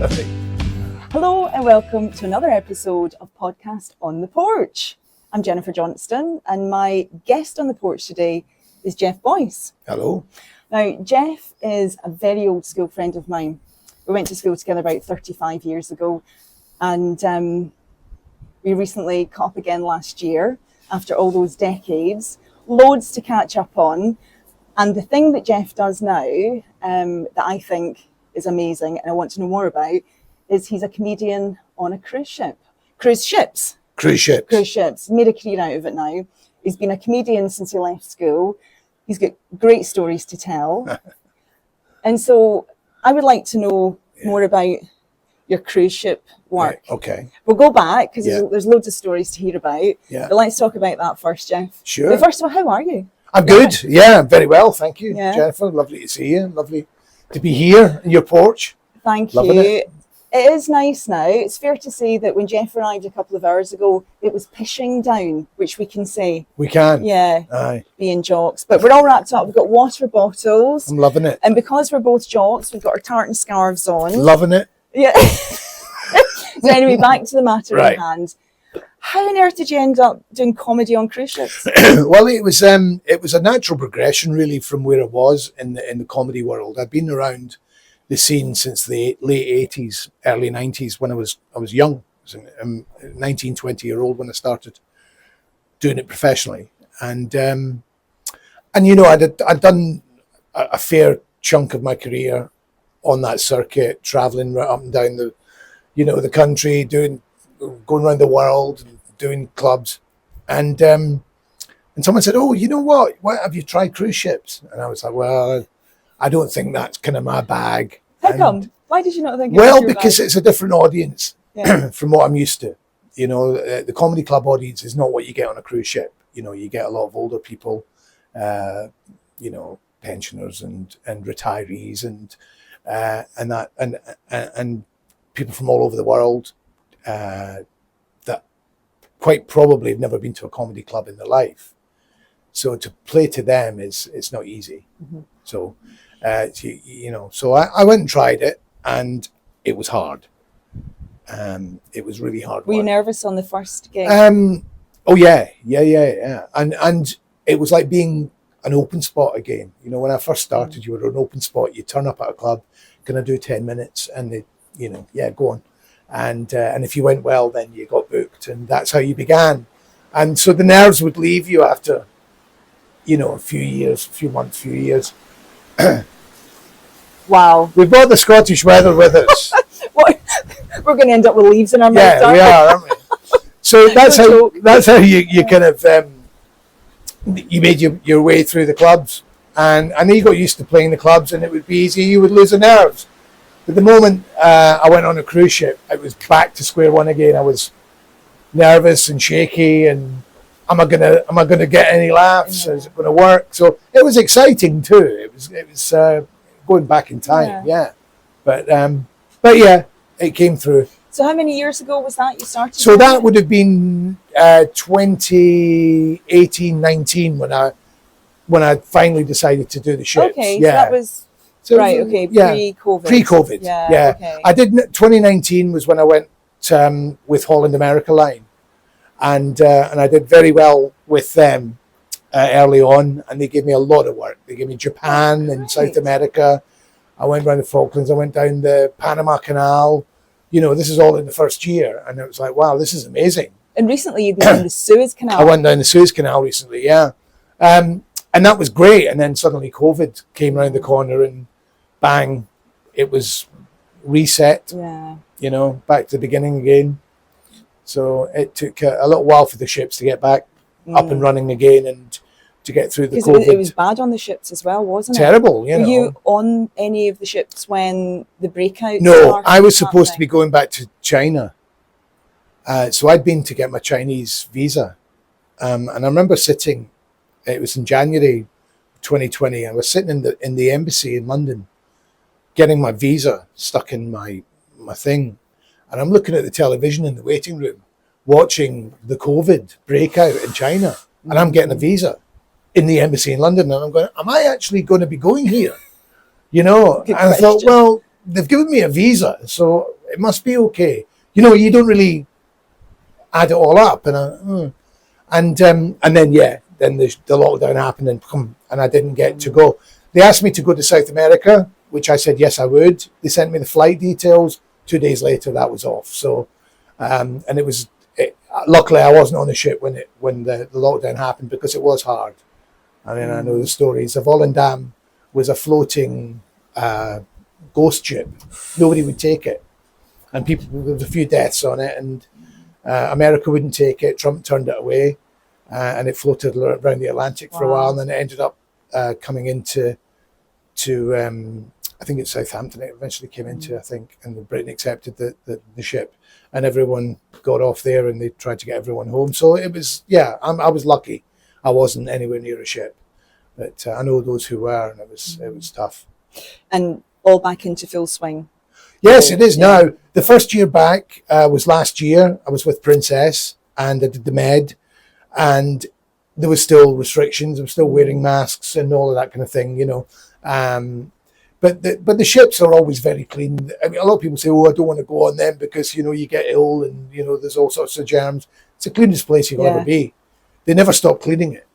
Hello and welcome to another episode of Podcast on the Porch. I'm Jennifer Johnston and my guest on the porch today is Geoff Boyz. Hello. Now, Geoff is a very old school friend of mine. We went to school together about 35 years ago, and we recently caught up again last year after all those decades. Loads to catch up on. And the thing that Geoff does now that I think is amazing and I want to know more about is he's a comedian on a cruise ship. Cruise ships. Made a career out of it now. He's been a comedian since he left school. He's got great stories to tell. And so I would like to know more about your cruise ship work. Right, okay. We'll go back because there's loads of stories to hear about. Yeah. But let's talk about that first, Geoff. Sure. But first of all, how are you? I'm good. Yeah, very well. Thank you, Jennifer. Lovely to see you. Lovely to be here in your porch. Thank Loving you. It is nice now. It's fair to say that when Geoff arrived a couple of hours ago, it was pissing down, which we can say. We can. Yeah. Aye. Being jocks. But we're all wrapped up. We've got water bottles. I'm loving it. And because we're both jocks, we've got our tartan scarves on. Loving it. Yeah. So anyway, back to the matter at hand. How on earth did you end up doing comedy on cruise ships? Well, it was a natural progression really from where I was in the comedy world. I'd been around the scene since the late 80s, early 90s when I was young. I was a 19, 20-year-old when I started doing it professionally. And you know, I'd done a fair chunk of my career on that circuit, traveling right up and down the country, going around the world and doing clubs. And someone said, "Oh, you know what have you tried cruise ships?" And I was like, well, I don't think that's kind of my bag. How come? Why did you not think? Well, because it's a different audience from what I'm used to. You know, the comedy club audience is not what you get on a cruise ship. You know, you get a lot of older people, you know, pensioners and retirees and people from all over the world that quite probably have never been to a comedy club in their life. So to play to them it's not easy. Mm-hmm. So, you know, so I went and tried it, and it was hard. It was really hard. Were you nervous on the first gig? Oh yeah. And it was like being an open spot again. You know, when I first started, you were an open spot. You turn up at a club, gonna do 10 minutes, and they, you know, go on. And if you went well, then you got booked, and that's how you began. And so the nerves would leave you after, you know, a few months. Wow. We brought the Scottish weather with us. What? We're going to end up with leaves in our mouth. Yeah, we are, aren't we? So that's how you kind of you made your way through the clubs, and then you got used to playing the clubs, and it would be easy. You would lose the nerves. But the moment I went on a cruise ship, it was back to square one again. I was nervous and shaky, and am I gonna get any laughs? Is it gonna work? So it was exciting too. It was going back in time, But yeah, it came through. So how many years ago was that you started? So that would have been 2018, 19 when I finally decided to do the ships. Okay, so that was pre-COVID. Yeah. Okay. I did. 2019 was when I went with Holland America Line, and I did very well with them early on, and they gave me a lot of work. They gave me Japan and South America. I went around the Falklands. I went down the Panama Canal. You know, this is all in the first year, and it was like, wow, this is amazing. And recently you've been down the Suez Canal. I went down the Suez Canal recently, yeah. And that was great. And then suddenly COVID came around the corner, and bang, it was reset. Yeah. You know, back to the beginning again. So it took a little while for the ships to get back up and running again, and to get through the COVID. It was bad on the ships as well, wasn't it? Terrible, you know. Were you on any of the ships when the breakout No, started? I was supposed to be going back to China. So I'd been to get my Chinese visa. And I remember sitting, it was in January 2020, I was sitting in the embassy in London, getting my visa stuck in my thing. And I'm looking at the television in the waiting room, watching the COVID breakout in China. And I'm getting a visa in the embassy in London. And I'm going, am I actually going to be going here? You know, and I thought, well, they've given me a visa. So It must be okay. You know, you don't really add it all up. And then then the lockdown happened and I didn't get to go. They asked me to go to South America, which I said yes I would. They sent me the flight details. 2 days later, that was off. So, and luckily I wasn't on the ship when the lockdown happened, because it was hard. I mean, I know the stories. The Volendam was a floating ghost ship. Nobody would take it, and there was a few deaths on it, and America wouldn't take it. Trump turned it away, and it floated around the Atlantic for a while, and then it ended up coming into I think it's Southampton. It eventually came into, I think, and Britain accepted the ship, and everyone got off there, and they tried to get everyone home. So it was, I was lucky. I wasn't anywhere near a ship, but I know those who were, and it was tough. And all back into full swing. Yes, it is now. The first year back was last year. I was with Princess, and I did the Med, and there was still restrictions. I was still wearing masks and all of that kind of thing, you know. But the ships are always very clean. I mean, a lot of people say, "Oh, I don't want to go on them because, you know, you get ill and, you know, there's all sorts of germs." It's the cleanest place you'll ever be. They never stop cleaning it.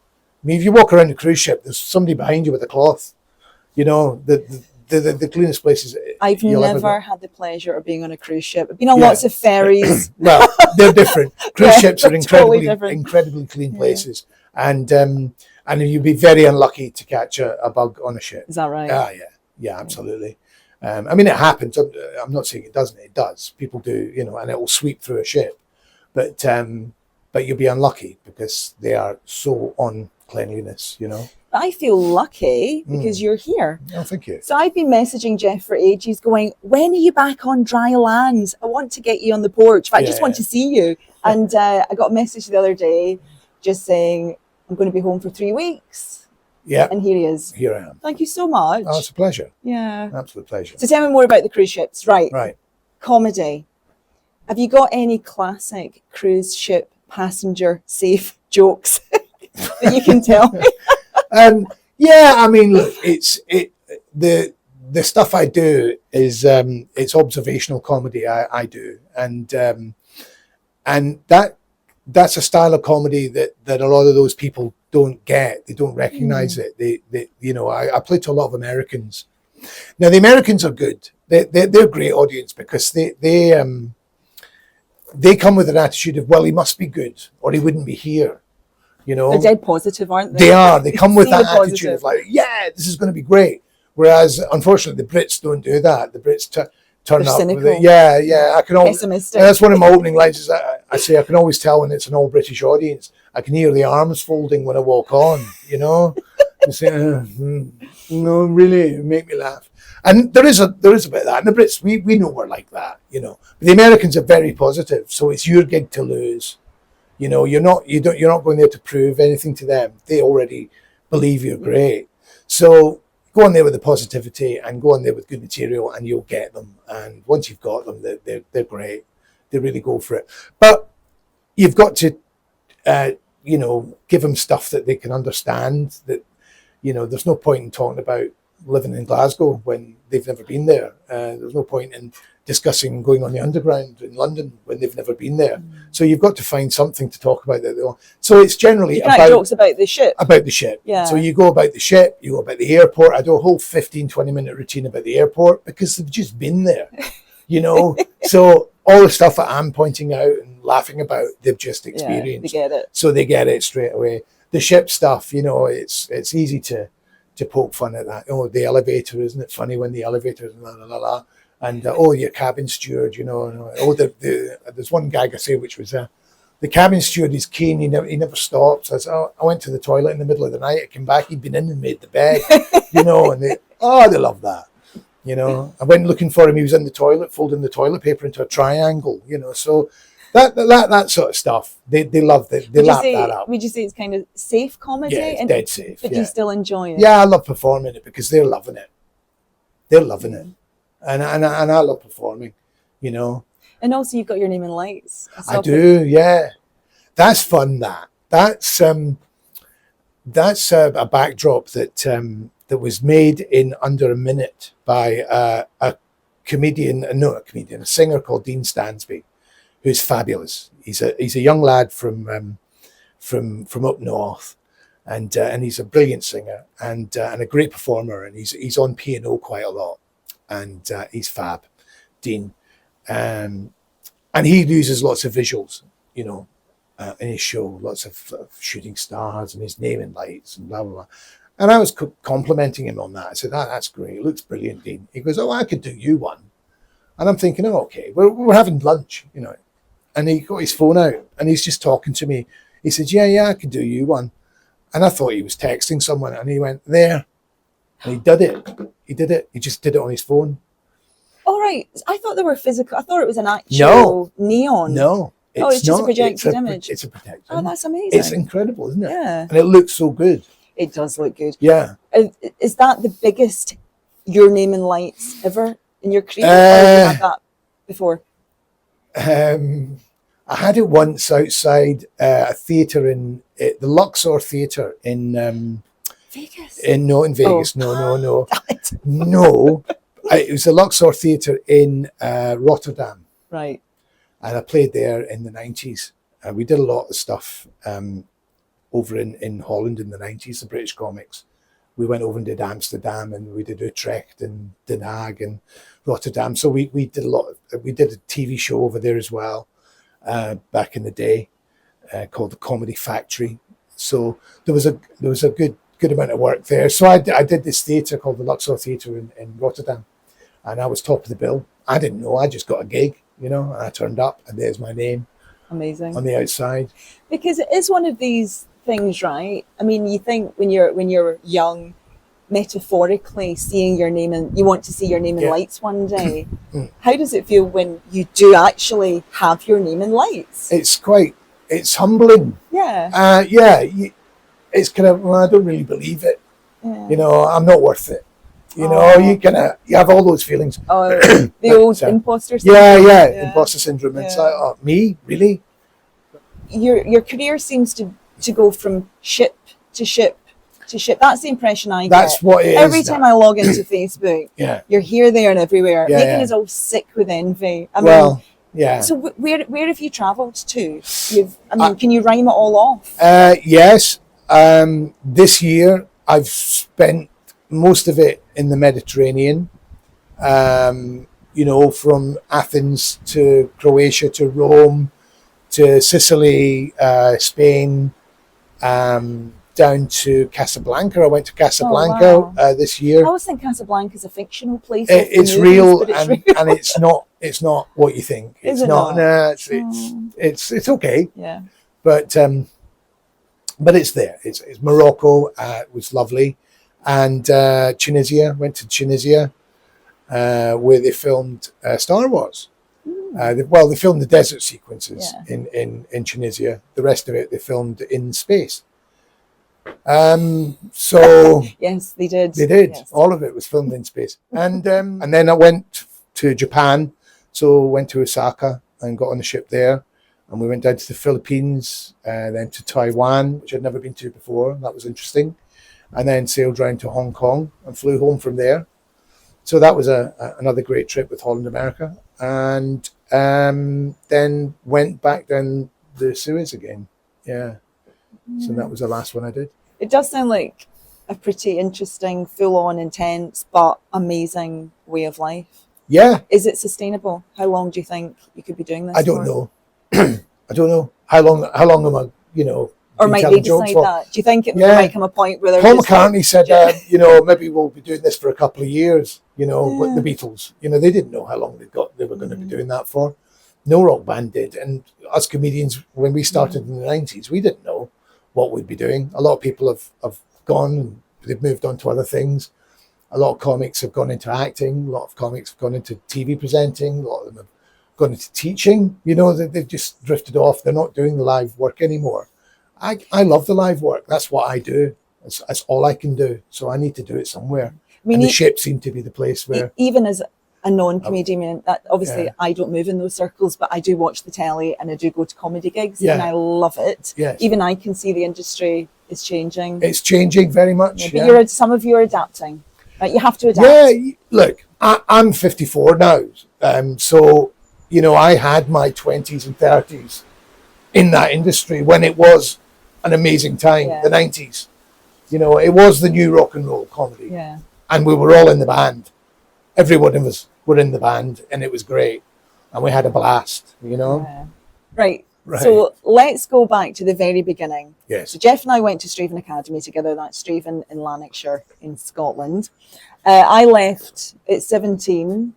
I mean, if you walk around the cruise ship, there's somebody behind you with a cloth. You know, the cleanest places. I've never had the pleasure of being on a cruise ship. I've been on lots of ferries. Well, they're different. Cruise ships are incredibly clean places, and you'd be very unlucky to catch a bug on a ship. Is that right? Yeah, absolutely. I mean, it happens. I'm not saying it doesn't. It does. People do, you know, and it will sweep through a ship, but you'll be unlucky because they are so on cleanliness, you know. I feel lucky because you're here. Oh, thank you. So I've been messaging Geoff for ages going, when are you back on dry land? I want to get you on the porch. I just want to see you. And I got a message the other day just saying, I'm going to be home for 3 weeks. Yeah. And here he is. Here I am. Thank you so much. Oh, it's a pleasure. Yeah. Absolute pleasure. So tell me more about the cruise ships. Right. Comedy. Have you got any classic cruise ship passenger safe jokes that you can tell me? I mean, look, the stuff I do is it's observational comedy. I do, and that's a style of comedy that a lot of those people don't get. They don't recognize it. They you know, I play to a lot of Americans. Now the Americans are good. They're a great audience because they come with an attitude of, well, he must be good or he wouldn't be here. You know, they're dead positive, aren't they? They are. They come with that attitude of like, yeah, this is going to be great. Whereas, unfortunately, the Brits don't do that. The Brits turn up cynical. with it. Yeah. I can always. Pessimistic. That's one of my opening lines. Is I say I can always tell when it's an all British audience. I can hear the arms folding when I walk on. You know, and say, no, really, make me laugh. And there is a bit of that. And the Brits, we know we're like that. You know, but the Americans are very positive. So it's your gig to lose. You know, you're not going there to prove anything to them. They already believe you're great. So go on there with the positivity and go on there with good material, and you'll get them. And once you've got them, they're great. They really go for it. But you've got to, you know, give them stuff that they can understand. That, you know, there's no point in talking about living in Glasgow when they've never been there. There's no point in discussing going on the underground in London when they've never been there. So you've got to find something to talk about that. So it's generally about jokes about the ship. About the ship. Yeah. So you go about the ship, you go about the airport. I do a whole 15-20 minute routine about the airport because they've just been there. You know, so all the stuff that I'm pointing out and laughing about, they've just experienced. They get it. So they get it straight away. The ship stuff, you know, it's easy to poke fun at that. Oh, the elevator, isn't it funny when the elevator is la la la la? And oh, your cabin steward, you know. Oh, there's one gag I say which was the cabin steward is keen. He never stops. I went to the toilet in the middle of the night. I came back. He'd been in and made the bed, you know. And they love that, you know. I went looking for him. He was in the toilet, folding the toilet paper into a triangle, you know. So that sort of stuff, they love it. They lap that up. Would you say it's kind of safe comedy? Yeah, it's dead safe. But you still enjoy it? Yeah, I love performing it because they're loving it. They're loving it. And I love performing, you know. And also you've got your name in lights. I do, yeah. That's fun. That's a backdrop that was made in under a minute by a singer called Dean Stansby, who's fabulous. He's a young lad from up north, and he's a brilliant singer and a great performer, and he's on piano quite a lot, and he's fab, Dean, and he uses lots of visuals, you know, in his show, lots of shooting stars and his naming lights and blah blah blah. And I was complimenting him on that. I said, that's great. It looks brilliant, Dean. He goes, I could do you one. And I'm thinking, okay, we're having lunch, you know. And he got his phone out and he's just talking to me. He said, yeah, I could do you one. And I thought he was texting someone, and he went, there. And he did it. He did it. He just did it on his phone. All right. I thought they were physical. I thought it was an actual neon. No. It's just a projected image. It's a projected. Oh, that's amazing. It's incredible, isn't it? Yeah. And it looks so good. It does look good. Yeah. Is that the biggest your name and lights ever in your career? Or have you had that before? I had it once outside a theatre in the Luxor Theatre in Vegas. In Vegas. Oh. No. No. It was the Luxor Theatre in Rotterdam. Right. And I played there in the 90s. We did a lot of stuff over in Holland in the 90s, the British comics. We went over and did Amsterdam, and we did Utrecht and Den Haag and Rotterdam. So we did we did a TV show over there as well back in the day called the Comedy Factory. So there was a good amount of work there. So I did this theatre called the Luxor Theatre in Rotterdam, and I was top of the bill. I didn't know. I just got a gig, you know, and I turned up, and there's my name. Amazing. On the outside. Because it is one of these things, right? I mean, you think when you're young, metaphorically seeing your name, and you want to see your name in lights one day. How does it feel when you do actually have your name in lights? It's humbling. Yeah. It's kind of, I don't really believe it. Yeah. You know, I'm not worth it. You know, you have all those feelings. Oh, the old imposter syndrome. Yeah, imposter syndrome. It's like, oh, me? Really? Your career seems to go from ship to ship to ship. That's the impression I get. That's what it is. Every time I log into Facebook, you're here, there, and everywhere, making us all sick with envy. I mean, so where have you travelled to? Can you rhyme it all off? Yes. This year, I've spent most of it in the Mediterranean, you know, from Athens to Croatia to Rome to Sicily, Spain, down to Casablanca. I went to Casablanca this year. I always think Casablanca is a fictional place. It's real, and it's not. It's not what you think. It's not. No, it's okay. Yeah. But it's there. It's Morocco. It was lovely. And Tunisia, went to Tunisia, where they filmed Star Wars. They filmed the desert sequences in Tunisia. The rest of it they filmed in space. So yes, they did. They did. Yes. All of it was filmed in space. And then I went to Japan. So went to Osaka and got on the ship there. And we went down to the Philippines, then to Taiwan, which I'd never been to before. That was interesting. And then sailed round to Hong Kong and flew home from there. So that was another great trip with Holland America. And then went back down the Suez again. Yeah. So that was the last one I did. It does sound like a pretty interesting, full-on, intense, but amazing way of life. Yeah. Is it sustainable? How long do you think you could be doing this I don't know. I don't know. How long am I, you know, or might they decide that? Do you think there might come a point where Paul McCartney said, you know, maybe we'll be doing this for a couple of years, you know, with the Beatles. You know, they didn't know how long they were going to be doing that for. No rock band did. And us comedians, when we started in the 90s, we didn't know what we'd be doing. A lot of people have gone and they've moved on to other things. A lot of comics have gone into acting. A lot of comics have gone into TV presenting. A lot of them have gone into teaching. You know, they've just drifted off. They're not doing the live work anymore. I love the live work. That's what I do. That's all I can do. So I need to do it somewhere. I mean, and the ship seemed to be the place where... Even as a non-comedian, that obviously I don't move in those circles, but I do watch the telly and I do go to comedy gigs and I love it. Yes. Even I can see the industry is changing. It's changing very much. But some of you are adapting. Right, you have to adapt. Yeah, look, I'm 54 now. So, you know, I had my 20s and 30s in that industry when it was an amazing time, Yeah. the 90s. You know, it was the new rock and roll comedy. Yeah. And we were all in the band. Every one of us were in the band, and it was great. And we had a blast, you know? Yeah. Right. Right. So let's go back to the very beginning. Yes. So Geoff and I went to Strathaven Academy together. That's Strathaven in Lanarkshire in Scotland. I left at 17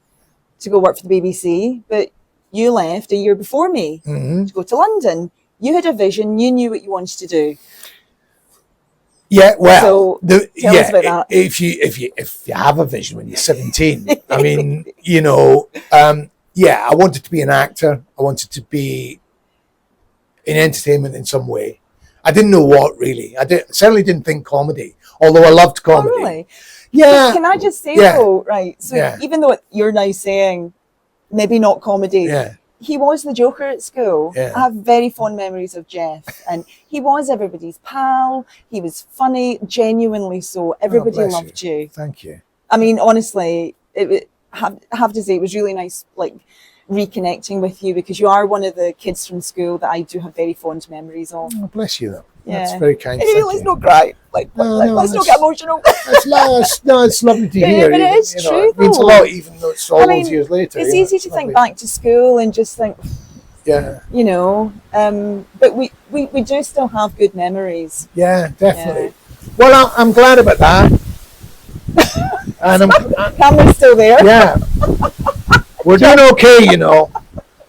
to go work for the BBC, but you left a year before me Mm-hmm. to go to London. You had a vision. You knew what you wanted to do. Yeah, well, So, tell us about that. if you have a vision when you're 17, I mean, you know, yeah, I wanted to be an actor. I wanted to be in entertainment in some way. I didn't know what really. Certainly didn't think comedy, although I loved Oh, comedy. really? Yeah. Can I just say Yeah. though, right? So Yeah. even though you're now saying maybe not comedy, Yeah. he was the Joker at school. Yeah. I have very fond memories of Geoff, and he was everybody's pal. He was funny, genuinely so. Everybody bless loved you. Thank you. I mean, honestly, I have to say it was really nice, like reconnecting with you, because you are one of the kids from school that I do have very fond memories of. Oh, bless you, though. Yeah. That's very kind. Anyway, Thank let's you. not cry. No, Let's not get emotional. It's lovely to Yeah, hear. but it is you know, true, It means a though. lot, even though it's all I mean, those years later. It's you know, easy to think lovely. back to school and just think, Yeah. you know, but we do still have good memories. Yeah, definitely. Well, I'm glad about that. And Camera's still there. yeah, we're doing okay, you know.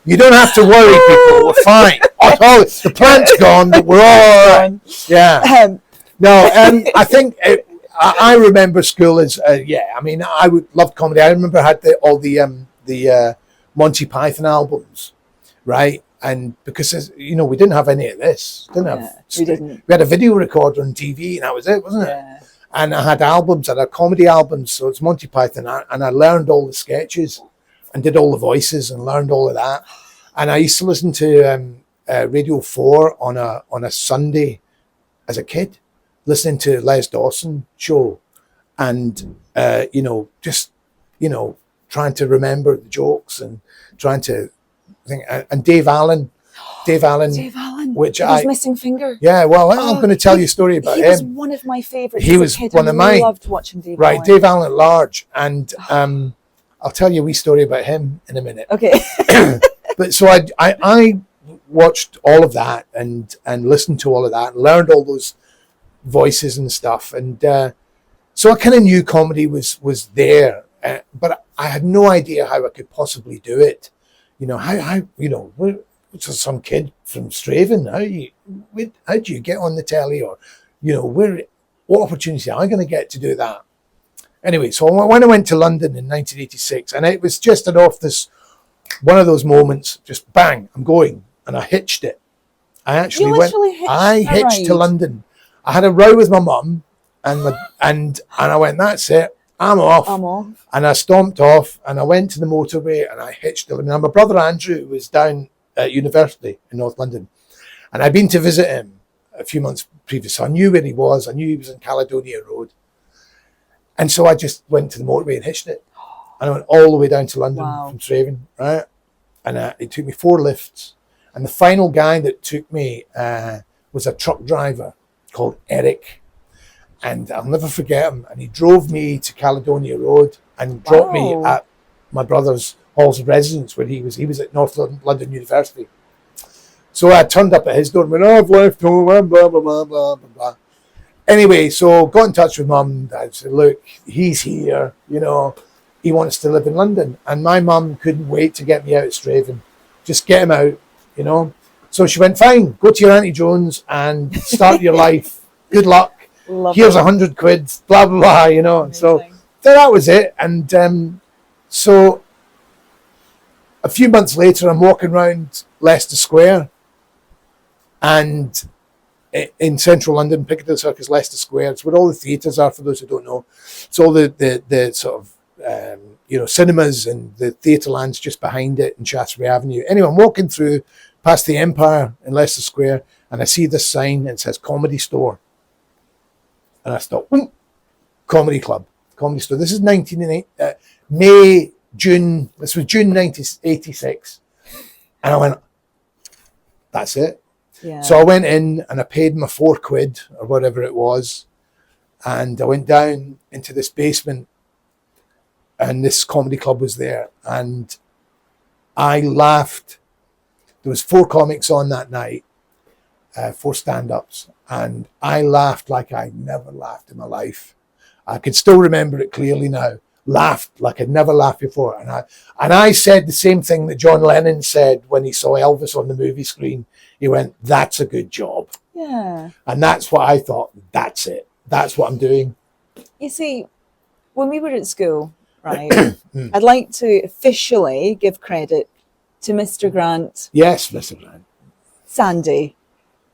You don't have to worry, people. We're fine. Oh, the plant's gone, but we're all right. Yeah. No, I think I remember school as yeah. I mean, I would love comedy. I remember I had all the Monty Python albums, right? And because you know we didn't have any of this, We didn't. We had a video recorder on TV, and that was it, wasn't it? Yeah. And I had albums, I had comedy albums, so it's Monty Python, and I learned all the sketches and did all the voices and learned all of that. And I used to listen to Radio 4 on a Sunday as a kid, listening to Les Dawson show, and you know, just you know, trying to remember the jokes and trying to think. And Dave Allen, which With his missing finger. yeah. Well, I'm going to tell you a story about He him. was one of my favourites. He as a was kid. one of I mine. loved watching Dave Right, Allen. Dave Allen at large, and I'll tell you a wee story about him in a minute. Okay. But so I watched all of that and listened to all of that and learned all those voices and stuff, and so I kind of knew comedy was there, but I had no idea how I could possibly do it. You know, how you know, we're just some kid from Strathaven. How do you get on the telly, or you know, what opportunity am I going to get to do that? Anyway, so when I went to London in 1986, and it was just one of those moments, just bang, I'm going, and I hitched it. I actually hitched to London. I had a row with my mum, and I went, that's it, I'm off. And I stomped off, and I went to the motorway, and I hitched to London. Now, my brother Andrew was down at university in North London, and I'd been to visit him a few months previous. So I knew where he was. I knew he was in Caledonia Road. And so I just went to the motorway and hitched it. And I went all the way down to London from Strathaven, right? And it took me 4 lifts. And the final guy that took me was a truck driver called Eric. And I'll never forget him. And he drove me to Caledonia Road and dropped me at my brother's halls of residence where he was. He was at North London University. So I turned up at his door and went, I've left home, blah, blah, blah, blah, blah, blah. Anyway, so got in touch with mum and dad, said, look, he's here, you know, he wants to live in London. And my mum couldn't wait to get me out of Strathaven. Just get him out, you know. So she went, fine, go to your Auntie Jones and start your life. Good luck. Here's 100 quid, blah, blah, blah, you know. So that was it. And so a few months later, I'm walking around Leicester Square, and in central London, Piccadilly Circus, Leicester Square. It's where all the theatres are, for those who don't know. It's all the sort of, you know, cinemas, and the theatre land's just behind it in Shaftesbury Avenue. Anyway, I'm walking through past the Empire in Leicester Square, and I see this sign, and it says Comedy Store. And I thought, Comedy Club. Comedy Store. This is May, June. This was June 1986. And I went, that's it. Yeah. So I went in and I paid my £4 or whatever it was. And I went down into this basement and this comedy club was there. And I laughed. There was 4 comics on that night, 4 stand-ups. And I laughed like I never laughed in my life. I can still remember it clearly now. Laughed like I'd never laughed before. And I said the same thing that John Lennon said when he saw Elvis on the movie screen. He went, that's a good job. Yeah. And that's what I thought. That's it. That's what I'm doing. You see, when we were at school, right, I'd like to officially give credit to Mr. Grant. Yes, Mr. Grant. Sandy.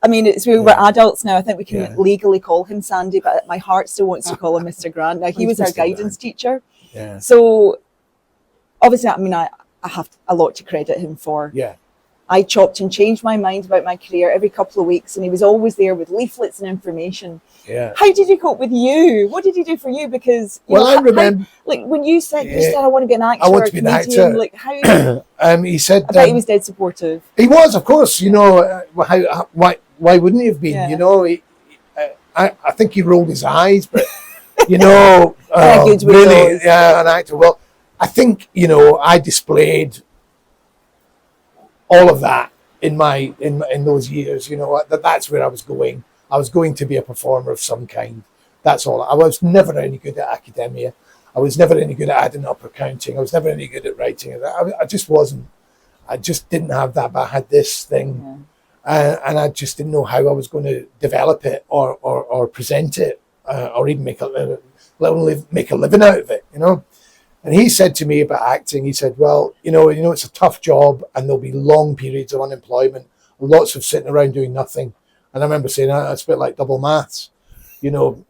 I mean, we're adults now. I think we can legally call him Sandy, but my heart still wants to call him Mr. Grant. Now, he was our guidance teacher. Yeah. So, obviously, I mean, I have a lot to credit him for. Yeah. I chopped and changed my mind about my career every couple of weeks, and he was always there with leaflets and information. Yeah. How did he cope with you? What did he do for you? Because I remember, like when you said I want to be an actor, I want to be an actor. Like how? He said, I bet he was dead supportive. He was, of course. You know, why wouldn't he have been? Yeah. You know, I think he rolled his eyes, but you know, really, an actor. Well, I think I displayed all of that in those years. You know, that's where I was going. I was going to be a performer of some kind. That's all. I was never any good at academia. I was never any good at adding up or counting. I was never any good at writing. I just wasn't. I just didn't have that. But I had this thing, and I just didn't know how I was going to develop it or present it or even make a living out of it. You know. And he said to me about acting, he said, well, you know, it's a tough job and there'll be long periods of unemployment, lots of sitting around doing nothing. And I remember saying, that's a bit like double maths, you know,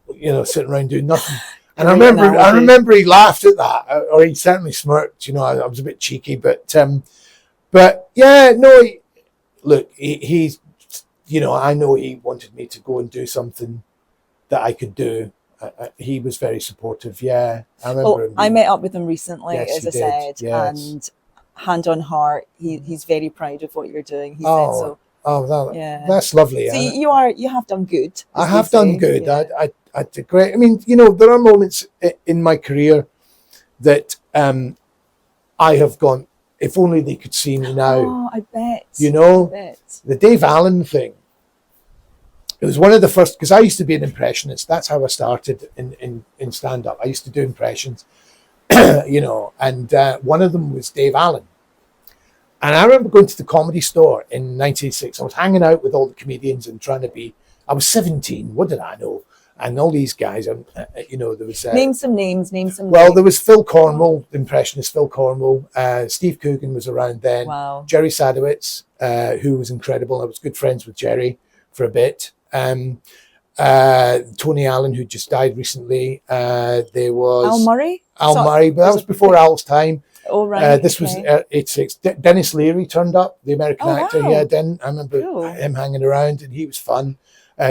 sitting around doing nothing. And I remember he laughed at that, or he certainly smirked, you know, I was a bit cheeky, but yeah, no, look, he's, you know, I know he wanted me to go and do something that I could do. He was very supportive. Yeah, I remember. I met up with him recently, as I said, and hand on heart, he's very proud of what you're doing. He said so. Oh, that's lovely. So you have done good. I have done good. Yeah. I did great. I mean, you know, there are moments in my career that I have gone, if only they could see me now. Oh, I bet. You know, the Dave Allen thing. It was one of the first, because I used to be an impressionist. That's how I started in stand-up. I used to do impressions, you know, and one of them was Dave Allen. And I remember going to the Comedy Store in 1986. I was hanging out with all the comedians and trying to be, I was 17, what did I know? And all these guys, you know, there was... name some names. Well, there was Phil Cornwell, the impressionist Phil Cornwell. Steve Coogan was around then. Wow. Jerry Sadowitz, who was incredible. I was good friends with Jerry for a bit. Tony Allen, who just died recently. There was Al Murray, but that was before Al's time. Oh, right. This was 86. Dennis Leary turned up, the American actor. Wow. Yeah, I remember him hanging around, and he was fun.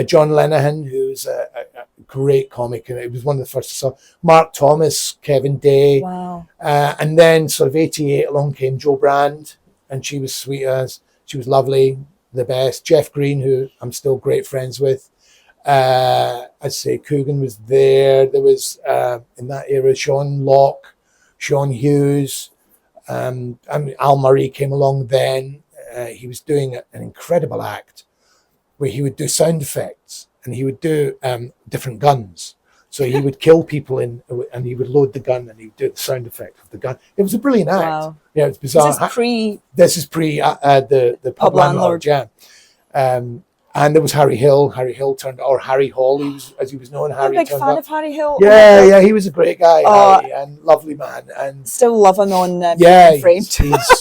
John Lenihan, who was a great comic, and it was one of the first I saw. Mark Thomas, Kevin Day. Wow. And then sort of 88 along came Jo Brand, and she was sweet as, she was lovely, the best. Jeff Green, who I'm still great friends with. I'd say Coogan was there. There was, in that era, Sean Locke, Sean Hughes. Al Murray came along then. He was doing an incredible act where he would do sound effects and he would do different guns. So he would kill people and he would load the gun and he would do the sound effect of the gun. It was a brilliant act. Wow. Yeah, it was bizarre. This is pre the pub landlord. Yeah. And there was Harry Hill. Harry Hill Harry Hall, as he was known. I'm a big fan of Harry Hill. Yeah, he was a great guy, Harry, and lovely man. And still love him on Framed.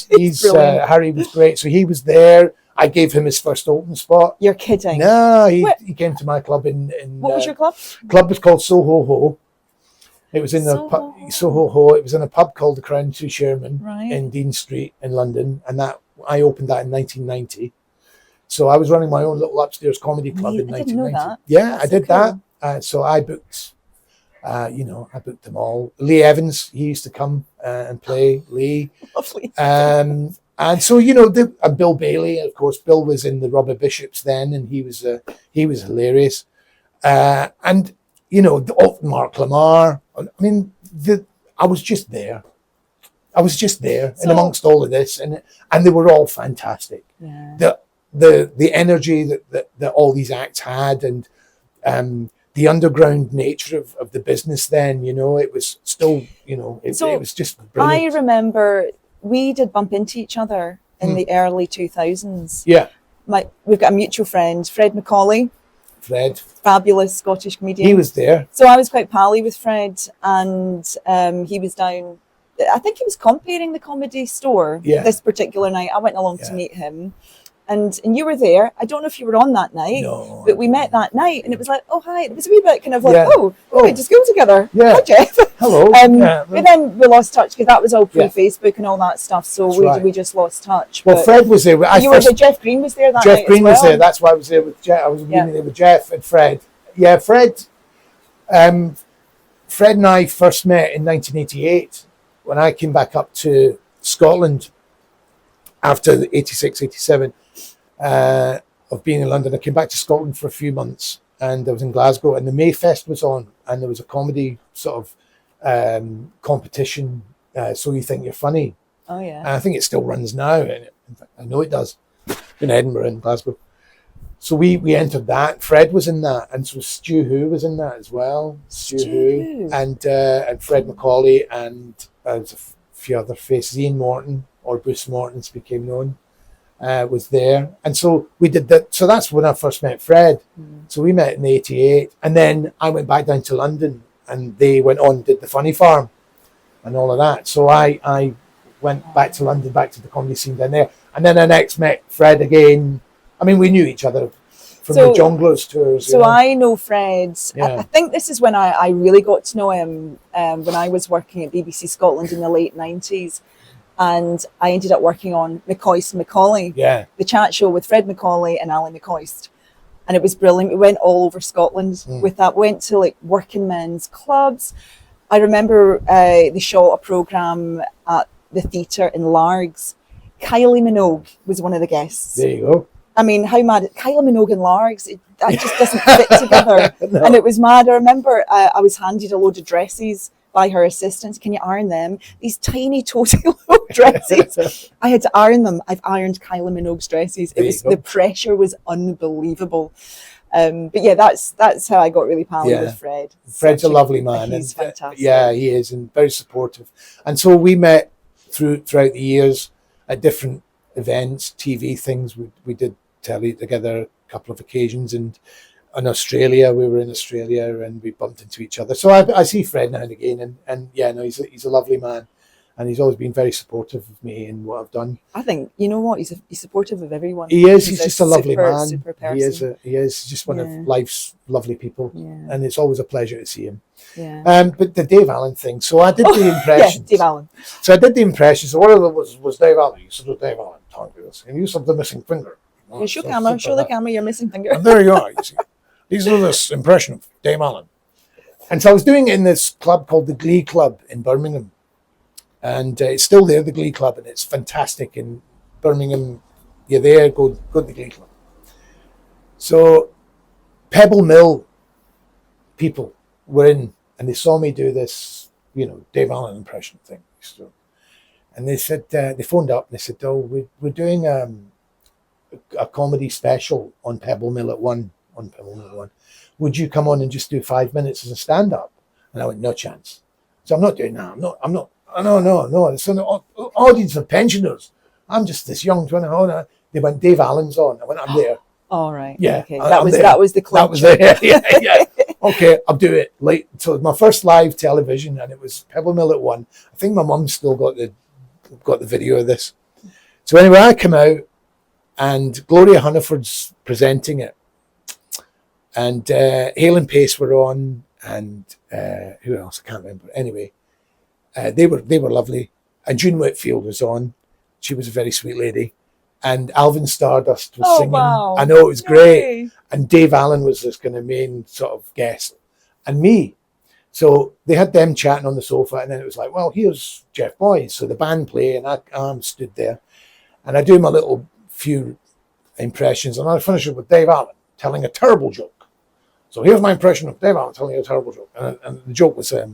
He's Harry was great. So he was there. I gave him his first open spot. You're kidding? No, he came to my club in what was your club? Club was called Soho Ho. It was in Soho Ho. It was in a pub called the Crown to Sherman in Dean Street in London, and I opened that in 1990. So I was running my own little upstairs comedy club in 1990. Didn't know that. Yeah, I did that. So I booked You know, I booked them all. Lee Evans, he used to come and play. Lee. Lovely. And so, you know, Bill Bailey, of course. Bill was in the Robert Bishops then, and he was hilarious. And you know, Mark Lamar. I mean, I was just there. And amongst all of this, and they were all fantastic. Yeah. The energy that all these acts had, and the underground nature of the business then, you know, it was still, you know, it was just brilliant. I remember we did bump into each other in the early 2000s. Yeah. We've got a mutual friend, Fred Macaulay. Fred. Fabulous Scottish comedian. He was there. So I was quite pally with Fred, and he was down, I think he was comparing the Comedy Store this particular night. I went along to meet him. And you were there. I don't know if you were on that night, but we met that night, and it was like, oh, hi. It was a wee bit kind of like, we went to school together. Yeah. Hi, Geoff. Hello. But then we lost touch because that was all pre-Facebook and all that stuff. So we just lost touch. Well, Fred was there. Jeff Green was there that night. Jeff Green was there. That's why I was there with Jeff. I was meeting there with Jeff and Fred. Yeah, Fred. Fred and I first met in 1988 when I came back up to Scotland after the 86, 87. Of being in London. I came back to Scotland for a few months, and I was in Glasgow, and the Mayfest was on, and there was a comedy sort of competition, So You Think You're Funny. Oh yeah. And I think it still runs now, and in fact, I know it does, in Edinburgh and Glasgow. So we entered that. Fred was in that, and so Stu Hu was in that as well. Stu Hu and Fred Macaulay, and there's a few other faces. Ian Morton, or Bruce Morton's became known. Was there, and so we did that. So that's when I first met Fred. So we met in '88, and then I went back down to London, and they went on and did the Funny Farm, and all of that. So I went back to London, back to the comedy scene down there, and then I next met Fred again. I mean, we knew each other from the Jongleurs tours. So I know Fred. I think this is when I really got to know him when I was working at BBC Scotland in the late '90s. And I ended up working on McCoist and Macaulay, the chat show with Fred Macaulay and Ali McCoist. And it was brilliant. We went all over Scotland with that. Went to like working men's clubs. I remember they shot a programme at the theatre in Largs. Kylie Minogue was one of the guests. There you go. I mean, how mad? Kylie Minogue and Largs, that just doesn't fit together. No. And it was mad. I remember I was handed a load of dresses by her assistants. Can you iron them? These tiny total dresses. I had to iron them. I've ironed Kylie Minogue's dresses. The pressure was unbelievable. But yeah, that's how I got really pally with Fred. Fred's a lovely man. He's fantastic. Yeah, he is, and very supportive. And so we met throughout the years at different events, TV things. We did telly together a couple of occasions, and in Australia, we were in Australia and we bumped into each other. So I see Fred now and again, and yeah, no, he's a lovely man, and he's always been very supportive of me and what I've done. I think, you know what, he's supportive of everyone. He is. He's just a lovely man. Super person. He is just one of life's lovely people, and it's always a pleasure to see him. Yeah. But the Dave Allen thing. So I did the impressions. Yeah, Dave Allen. So I did the impressions. So one of them was Dave Allen. You said, Dave Allen, talk to us, and you said the missing finger. Yeah, show the camera your missing finger. And there you are. You see. These are this impression of Dave Allen. And so I was doing it in this club called the Glee Club in Birmingham. And it's still there, the Glee Club, and it's fantastic in Birmingham. You're there, go to the Glee Club. So Pebble Mill people were in, and they saw me do this, Dave Allen impression thing. So, and they said, they phoned up and they said, oh, we're doing a comedy special on Pebble Mill at 1. On Pebble Mill 1. Would you come on and just do 5 minutes as a stand-up? And I went, no chance. So I'm not doing that. I'm not. No. It's an audience of pensioners. I'm just this young 20. They went, Dave Allen's on. I went, I'm there. All right. Yeah. Okay. That was the club. That was there. Yeah. Okay, I'll do it. So my first live television, and it was Pebble Mill at 1. I think my mum's still got the video of this. So anyway, I come out, and Gloria Hunniford's presenting it. And Hale and Pace were on, and who else? I can't remember. Anyway, they were lovely. And June Whitfield was on. She was a very sweet lady. And Alvin Stardust was singing. Wow. I know, it was great. And Dave Allen was this kind of main sort of guest. And me. So they had them chatting on the sofa, and then it was like, well, here's Geoff Boyz. So the band play, and I stood there, and I do my little few impressions, and I finish it with Dave Allen telling a terrible joke. So here's my impression of Dave Allen telling a terrible joke. And the joke was, a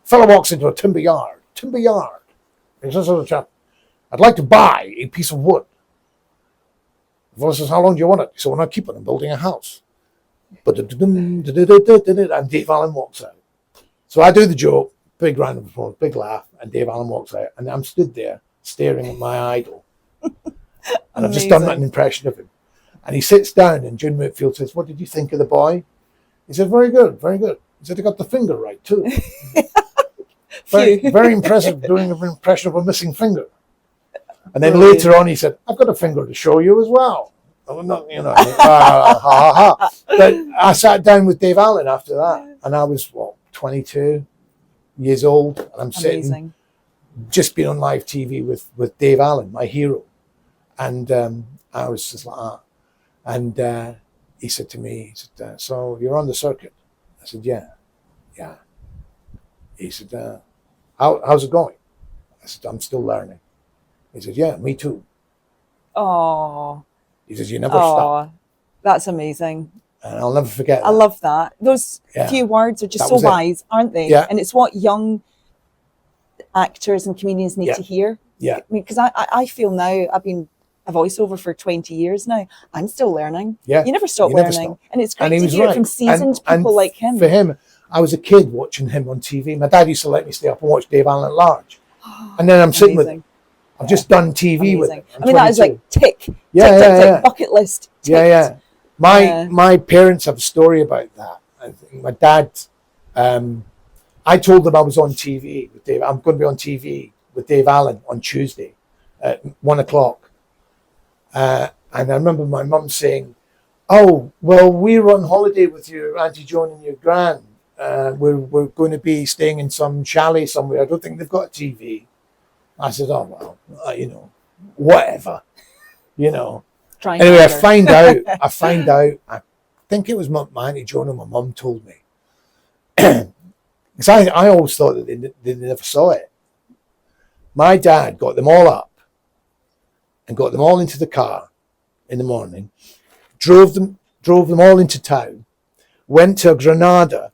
fellow walks into a timber yard. He says to the chap, I'd like to buy a piece of wood. The fellow says, how long do you want it? He said, well, I keep it. I'm building a house. And Dave Allen walks out. So I do the joke, big round of applause, big laugh, and Dave Allen walks out. And I'm stood there staring at my idol. And I've just done an impression of him. And he sits down, and June Whitfield says, what did you think of the boy? He said, very good, very good. He said, I got the finger right, too. very impressive, doing an impression of a missing finger. And then later on, he said, I've got a finger to show you as well. Not, But I sat down with Dave Allen after that, and I was, 22 years old. And I'm sitting, just been on live TV with Dave Allen, my hero. And I was just like that. And he said to me, so you're on the circuit? I said, yeah. He said, how's it going? I said, I'm still learning. He said, yeah, me too. Oh. He says, you never stop. That's amazing. And I'll never forget that. I love that. Those few words are just so wise, aren't they? Yeah. And it's what young actors and comedians need to hear. Yeah. I mean, because I feel now, I've been a voiceover for 20 years now. I'm still learning. Yeah. You never stop learning. And it's great to hear it from seasoned people and like him. For him, I was a kid watching him on TV. My dad used to let me stay up and watch Dave Allen at large. And then I'm sitting with him. I've just done TV with him. I mean, that is like tick, bucket list. Ticked. My parents have a story about that. I think my dad, I told them I was on TV with Dave. I'm going to be on TV with Dave Allen on Tuesday at 1:00. And I remember my mum saying, oh, well, we're on holiday with your Auntie Joan and your gran. We're going to be staying in some chalet somewhere. I don't think they've got a TV. I said, oh, well, whatever, Anyway, I find out, I think it was my Auntie Joan and my mum told me. Because I always thought that they never saw it. My dad got them all up and got them all into the car in the morning, drove them all into town, went to a Granada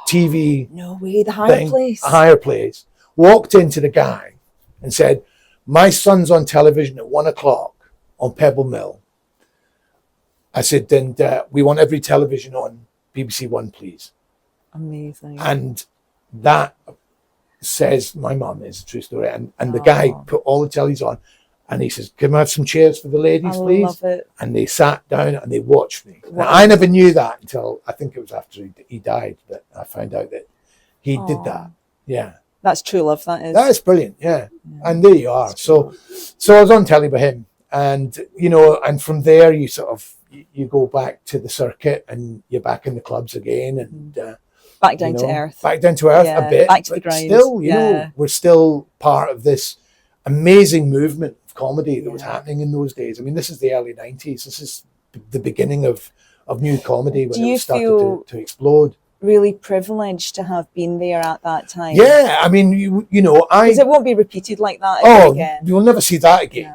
TV. No way, the higher place. Walked into the guy and said, my son's on television at 1:00 on Pebble Mill. I said, and we want every television on BBC One, please. Amazing. And that says my mum is a true story. And the guy put all the tellies on and he says, can I have some chairs for the ladies, please? Love it. And they sat down and they watched me. Now, I never knew that until I think it was after he died that I found out that he did that. Yeah. That's true love, that is. That is brilliant, yeah. And there you are. So I was on telly with him. And, and from there you sort of, you go back to the circuit and you're back in the clubs again and back down to earth. Back down to earth a bit. Back to the grind. Still, we're still part of this amazing movement of comedy that was happening in those days. I mean, this is the early 90s. This is the beginning of new comedy when it started to explode. Really privileged to have been there at that time. Yeah, I mean, because it won't be repeated like that ever again. You'll never see that again.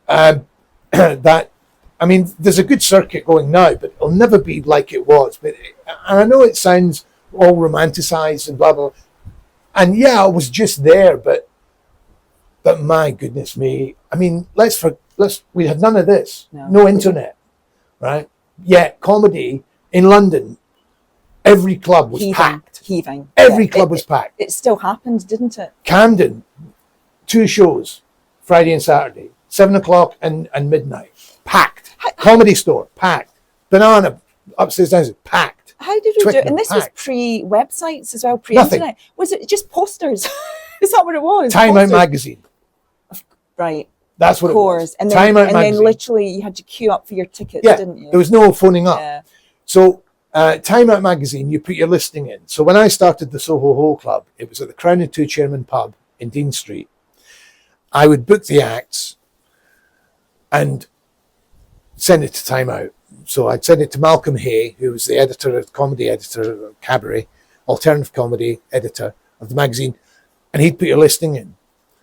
No. I mean, there's a good circuit going now, but it'll never be like it was. But and I know it sounds all romanticized and blah blah. And I was just there, but my goodness me, I mean, we had none of this, no internet, right? Yet comedy in London, every club was packed. Every club was packed. It still happened, didn't it? Camden, 2 shows, Friday and Saturday, 7:00 and midnight, packed. Comedy Store, packed. Banana, upstairs, downstairs, packed. How did we do it? And this was pre-websites as well, pre-internet. Nothing. Was it just posters? Is that what it was? Time Out magazine. Right. That's what it was. And Time Out magazine. Then literally you had to queue up for your tickets, didn't you? There was no phoning up. Yeah. So Time Out magazine, you put your listing in. So when I started the Soho Ho Club, it was at the Crown and Two Chairman pub in Dean Street. I would book the acts and send it to Time Out. So I'd send it to Malcolm Hay, who was the comedy editor of Cabaret, alternative comedy editor of the magazine, and he'd put your listing in.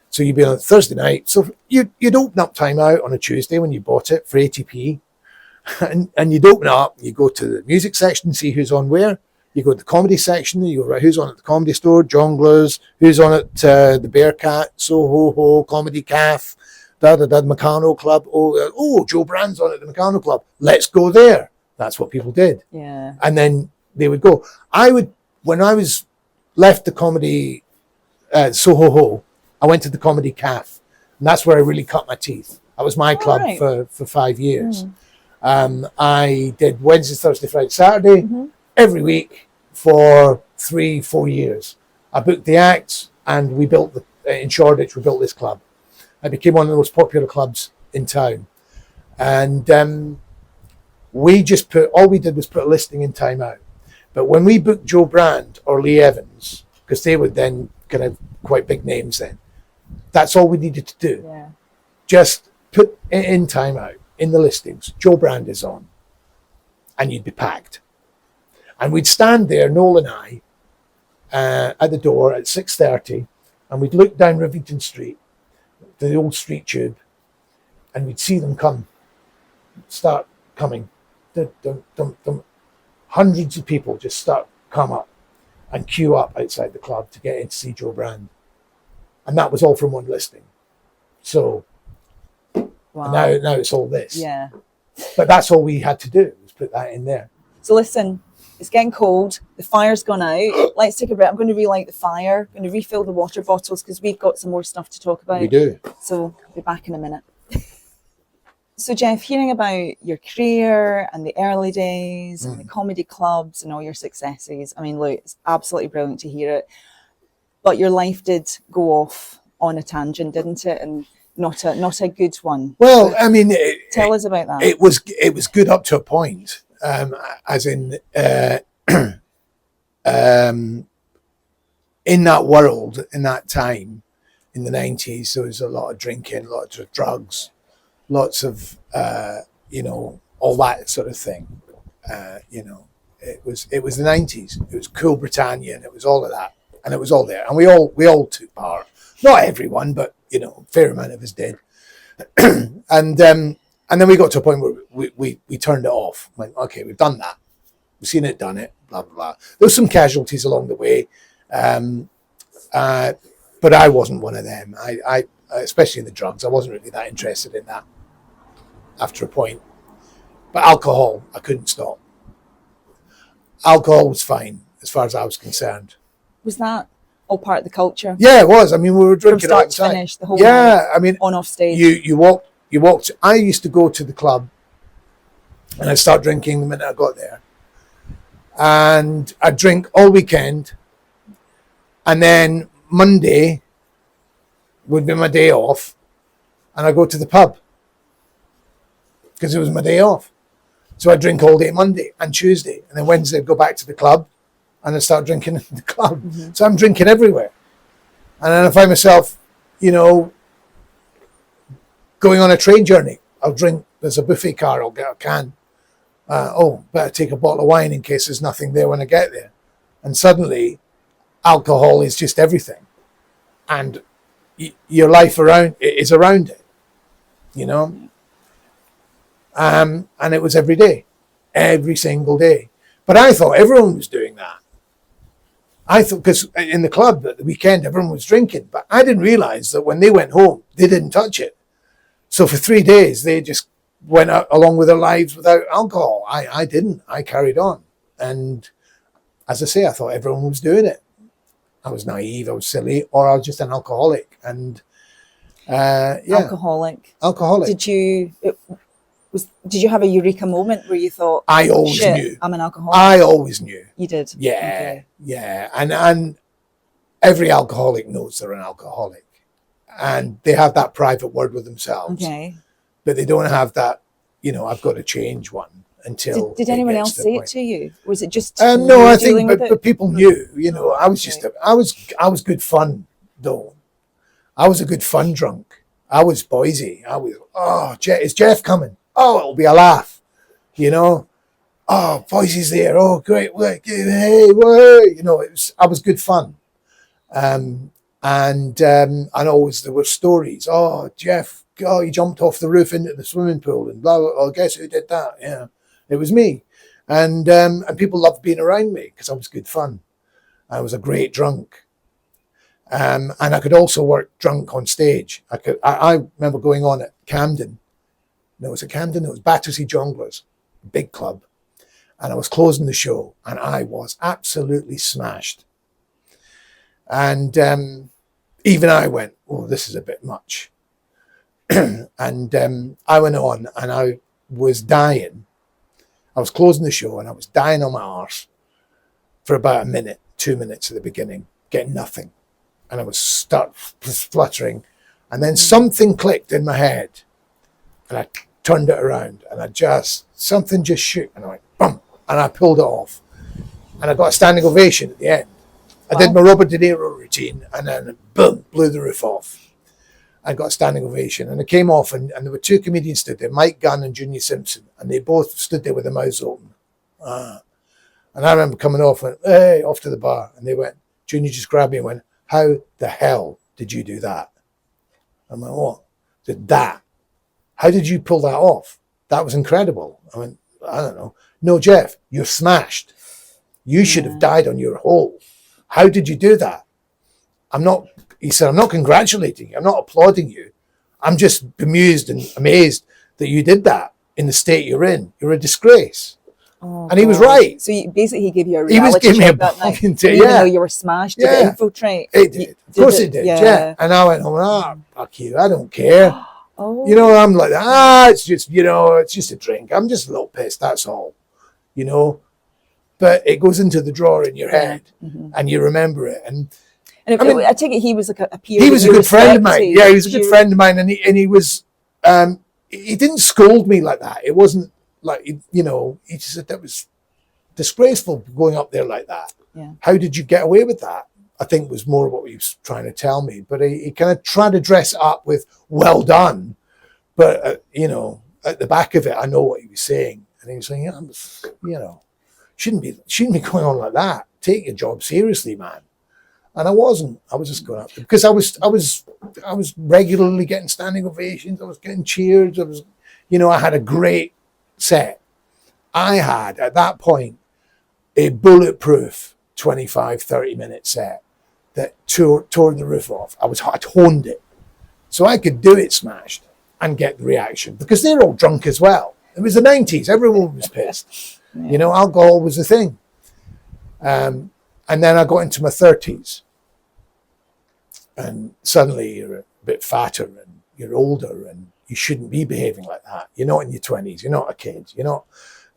So you'd be on Thursday night. So you'd open up Time Out on a Tuesday when you bought it for 80p. And you'd open it up, you go to the music section, see who's on where. You go to the comedy section, you go, right, who's on at the Comedy Store, Jongleurs, who's on at the Bearcat, Soho Ho, Comedy Calf, the Meccano Club. Oh, Joe Brand's on at the Meccano Club. Let's go there. That's what people did. Yeah. And then they would go. When I was left the comedy Soho Ho, I went to the Comedy Calf. And that's where I really cut my teeth. That was my club for 5 years. I did Wednesday, Thursday, Friday, Saturday every week for 3-4 years. I booked the acts, and we built in Shoreditch. We built this club. I became one of the most popular clubs in town, and we just all we did was put a listing in Time Out. But when we booked Joe Brand or Lee Evans, because they were then kind of quite big names then, that's all we needed to do. Yeah. Just put it in Time Out. In the listings, Joe Brand is on, and you'd be packed. And we'd stand there, Noel and I, at the door at 6:30, and we'd look down Rivington Street, the old street tube, and we'd see them start coming. Dum, dum, dum, dum. Hundreds of people just come up and queue up outside the club to get in to see Joe Brand. And that was all from one listing. So wow. now it's all this. Yeah. But that's all we had to do, was put that in there. So listen, it's getting cold. The fire's gone out. Let's take a break. I'm going to relight the fire. I'm going to refill the water bottles because we've got some more stuff to talk about. We do. So I'll be back in a minute. So Geoff, hearing about your career and the early days and the comedy clubs and all your successes, I mean, look, it's absolutely brilliant to hear it. But your life did go off on a tangent, didn't it? And not a good one. Well, I mean, tell us about that. It was good up to a point, as in in that world, in that time, in the 90s, there was a lot of drinking, lots of drugs, lots of all that sort of thing. It was the 90s. It was cool Britannia, and it was all of that, and it was all there, and we all took part. Not everyone, but a fair amount of us did. And then we got to a point where we turned it off. Went, okay, we've done that. We've seen it, done it, blah, blah, blah. There was some casualties along the way. But I wasn't one of them. I especially in the drugs, I wasn't really that interested in that after a point. But alcohol, I couldn't stop. Alcohol was fine as far as I was concerned. Was that all part of the culture? Yeah, it was. I mean, we were drinking from start to finish, the whole night. night, I mean, on off stage. You walked. I used to go to the club, and I'd start drinking the minute I got there, and I'd drink all weekend, and then Monday would be my day off, and I'd go to the pub because it was my day off. So I'd drink all day Monday and Tuesday, and then Wednesday I'd go back to the club, and I'd start drinking in the club. Mm-hmm. So I'm drinking everywhere. And then I find myself, going on a train journey. I'll drink, there's a buffet car, I'll get a can. Better take a bottle of wine in case there's nothing there when I get there. And suddenly, alcohol is just everything. And your life is around it, And it was every day, every single day. But I thought everyone was doing that. I thought, because in the club at the weekend, everyone was drinking. But I didn't realize that when they went home, they didn't touch it. So for 3 days, they just went out along with their lives without alcohol. I didn't. I carried on. And as I say, I thought everyone was doing it. I was naive, I was silly, or I was just an alcoholic. And Alcoholic. Did you have a eureka moment where you thought, I always knew. I'm an alcoholic? I always knew. You did? Yeah, okay. Yeah. And every alcoholic knows they're an alcoholic. And they have that private word with themselves. Okay. But they don't have that, I've got to change one until. Did anyone else say it to you? Was it just no, I think but people knew, I was just I was good fun though. I was a good fun drunk. I was Boyzy. I was, is Geoff coming? Oh, it'll be a laugh, oh, Boyz is there. Oh, great. Hey, whoa. You know, I was good fun. And always there were stories. Oh, Geoff, oh, he jumped off the roof into the swimming pool and blah, blah, blah. Oh, guess who did that? Yeah, it was me. And people loved being around me because I was good fun. I was a great drunk. And I could also work drunk on stage. I remember going on at Camden. No, it was at Camden. It was Battersea Jongleurs, big club. And I was closing the show and I was absolutely smashed. And even I went, oh, this is a bit much. And I went on and I was dying. I was closing the show and I was dying on my arse for about a minute, 2 minutes at the beginning, getting nothing. And I was start fluttering. And then something clicked in my head and I turned it around and something just shook and I went, bum, and I pulled it off. And I got a standing ovation at the end. I did my Robert De Niro routine and then boom, blew the roof off. I got a standing ovation and it came off and there were two comedians stood there, Mike Gunn and Junior Simpson, and they both stood there with their mouths open. And I remember coming off and went, hey, off to the bar. And they went, Junior just grabbed me and went, how the hell did you do that? I'm like, what? Did that? How did you pull that off? That was incredible. I went, I don't know. No, Geoff, you're smashed. You should have died on your hole. How did you do that? He said, I'm not congratulating you. I'm not applauding you. I'm just bemused and amazed that you did that in the state you're in. You're a disgrace. Oh, and he was right. So basically he gave you a reality He was giving me a that night. fucking Even though you were smashed, did it infiltrate? It did. Of course it did. Yeah. And I went, fuck you. I don't care. You know, I'm like, it's just, it's just a drink. I'm just a little pissed. That's all, but it goes into the drawer in your head and you remember it. And I take it he was like a peer. He was a good friend of mine. Yeah, he was a good friend of mine. And he was, he didn't scold me like that. It wasn't like, he just said that was disgraceful going up there like that. Yeah. How did you get away with that? I think was more what he was trying to tell me. But he kind of tried to dress it up with well done. But, at the back of it, I know what he was saying. And he was saying, shouldn't be going on like that. Take your job seriously, man. And I wasn't. I was just going up there because I was regularly getting standing ovations. I was getting cheers. I had a great set. I had at that point a bulletproof 25, 30-minute set that tore the roof off. I'd honed it. So I could do it smashed and get the reaction because they're all drunk as well. It was the 90s. Everyone was pissed. Yeah. Alcohol was a thing. And then I got into my 30s. And suddenly you're a bit fatter and you're older and you shouldn't be behaving like that. You're not in your 20s. You're not a kid. You're not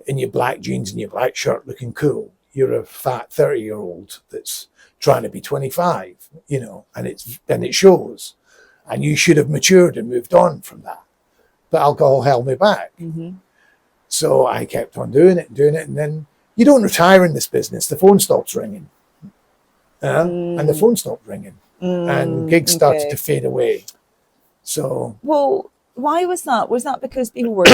in your black jeans and your black shirt looking cool. You're a fat 30-year-old that's trying to be 25, and it shows. And you should have matured and moved on from that. But alcohol held me back. Mm-hmm. So I kept on doing it. And then you don't retire in this business. The phone stops ringing. And the phone stopped ringing. And gigs started to fade away. So. Well, why was that? Was that because people were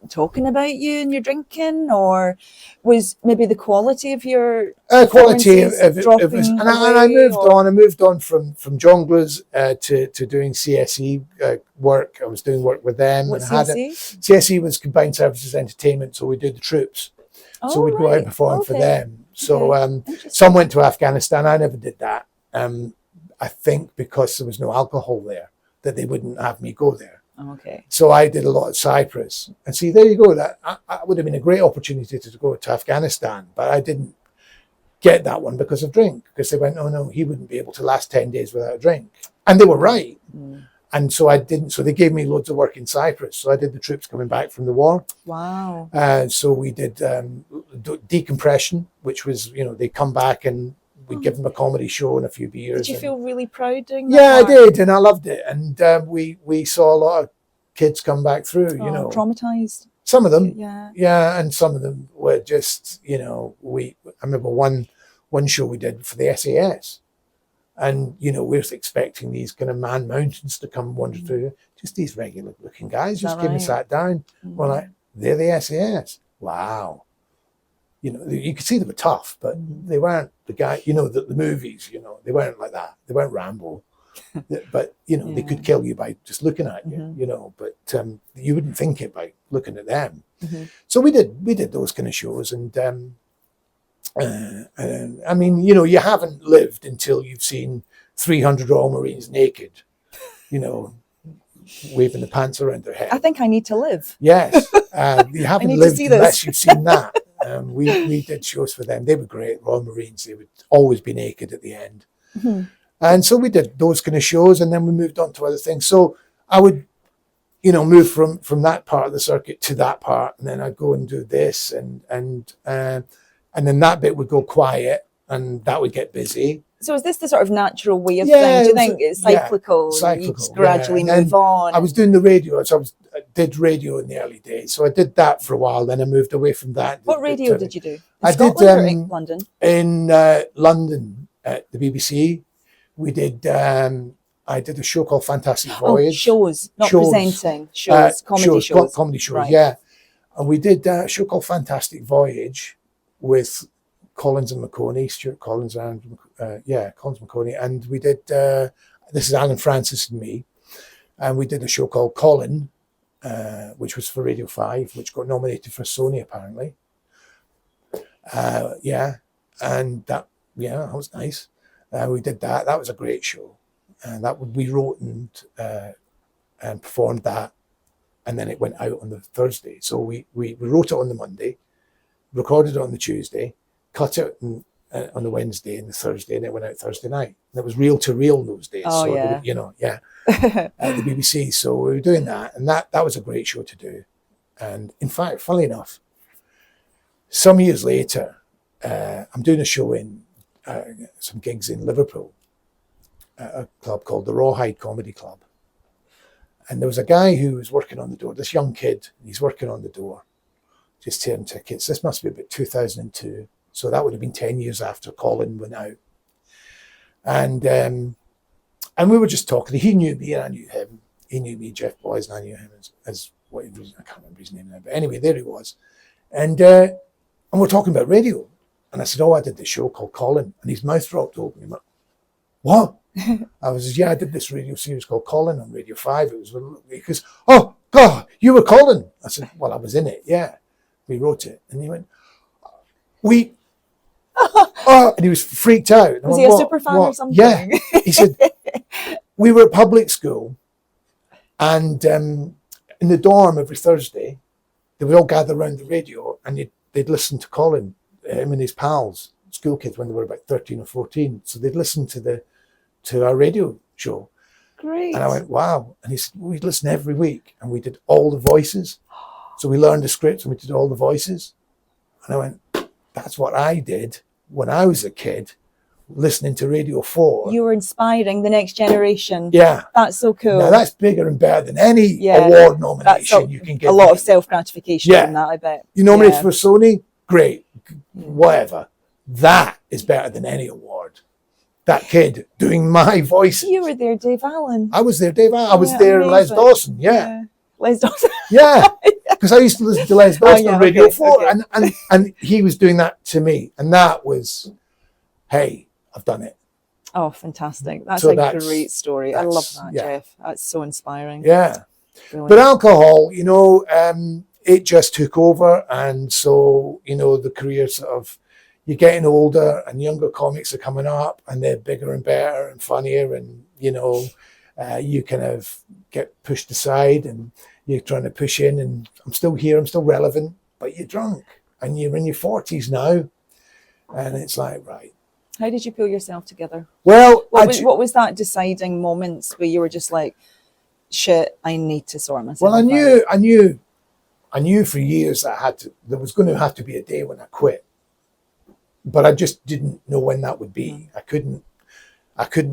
talking about you and your drinking, or was maybe the quality of your quality of it was? And I moved on. I moved on from Jongleurs to doing CSE work. I was doing work with them. What's CSE? CSE was Combined Services Entertainment, so we did the troops. So we'd go out and perform for them. So some went to Afghanistan. I never did that. I think because there was no alcohol there, that they wouldn't have me go there. Okay. So I did a lot of Cyprus. And see, there you go. That would have been a great opportunity to go to Afghanistan, but I didn't get that one because of drink. Because they went, oh no, he wouldn't be able to last 10 days without a drink. And they were right. And so I didn't. So they gave me loads of work in Cyprus. So I did the troops coming back from the war. Wow. So we did decompression, which was, they come back and we'd give them a comedy show and a few beers. Did you feel really proud doing that? Yeah, I did, and I loved it. And we saw a lot of kids come back through, traumatized. Some of them, yeah, and some of them were just, I remember one show we did for the SAS, and we were expecting these kind of man mountains to come wander through. Just these regular looking guys just came and sat down. We're like, they're the SAS. Wow. you know, you could see they were tough, but they weren't the guy, you know, the movies, you know, they weren't like that. They weren't Rambo. But, you know, they could kill you by just looking at you, you know, but you wouldn't think it by looking at them. So we did those kind of shows. And I mean, you know, you haven't lived until you've seen 300 Royal Marines naked, you know, waving the pants around their head. I think I need to live. Yes. You haven't lived unless you've seen that. We did shows for them. They were great, Royal Marines. They would always be naked at the end. And so we did those kind of shows, and then we moved on to other things. So I would, you know, move from that part of the circuit to that part, and then I'd go and do this, and then that bit would go quiet, and that would get busy. So is this the sort of natural way of thing? Do you think it's cyclical? You just gradually move on. I was doing the radio, so I did radio in the early days. So I did that for a while. Then I moved away from that. What radio did you do? I Scotland did or in London. In London at the BBC. We did. I did a show called Fantastic Voyage. Shows, not presenting. Shows, comedy shows. Comedy shows, right. yeah. And we did a show called Fantastic Voyage with Collins and McConey, Stuart Collins and Collins McConey, and we did. This is Alan Francis and me, and we did a show called Colin, which was for Radio 5, which got nominated for Sony apparently. And that was nice. We did that. That was a great show, and we wrote and performed that, and then it went out on the Thursday. So we wrote it on the Monday, recorded it on the Tuesday, cut it on the Wednesday and the Thursday, and it went out Thursday night. And it was reel to reel in those days. Oh, so yeah. At the BBC. So we were doing that, and that was a great show to do. And in fact, funnily enough, some years later, I'm doing a show in some gigs in Liverpool at a club called the Rawhide Comedy Club. And there was a guy who was working on the door, this young kid, he's working on the door, just tearing tickets. This must be about 2002. So that would have been 10 years after Colin went out. And we were just talking. He knew me and I knew him. He knew me, Geoff Boyz, and I knew him as what he was. I can't remember his name now. But anyway, there he was. And we're talking about radio. And I said, I did this show called Colin. And his mouth dropped open. He went, what? I was, I did this radio series called Colin on Radio 5. It was, he goes, oh, God, you were Colin. I said, well, I was in it, yeah. We wrote it. And he went, and he was freaked out. Was he a super fan or something? Yeah. He said, we were at public school, and in the dorm every Thursday, they would all gather around the radio, and they'd listen to Colin, him and his pals, school kids, when they were about 13 or 14. So they'd listen to our radio show. Great. And I went, wow. And he said, we'd listen every week, and we did all the voices. So we learned the scripts and we did all the voices. And I went, that's what I did when I was a kid, listening to Radio 4. You were inspiring the next generation. Yeah. That's so cool. Now that's bigger and better than any award nomination you can get. A lot of self-gratification in that, I bet. You nominated for Sony? Great. Whatever. That is better than any award. That kid doing my voices. You were there, Dave Allen. I was there, Dave Allen. I was there, amazing. Les Dawson, Les Dawson. Yeah. Because I used to listen to Les Dawson on Radio 4, okay. and he was doing that to me. And that was, hey, I've done it. Oh, fantastic. That's a great story. I love that, Geoff. That's so inspiring. Yeah. Brilliant. But alcohol, it just took over. And so, the career sort of, you're getting older and younger comics are coming up and they're bigger and better and funnier. And, you kind of get pushed aside and you're trying to push in, and I'm still here, I'm still relevant, but you're drunk and you're in your 40s now. And it's like, right. How did you pull yourself together? Well, what was that deciding moments where you were just like, shit, I need to sort myself out? Well, I knew for years that there was going to have to be a day when I quit, but I just didn't know when that would be. I couldn't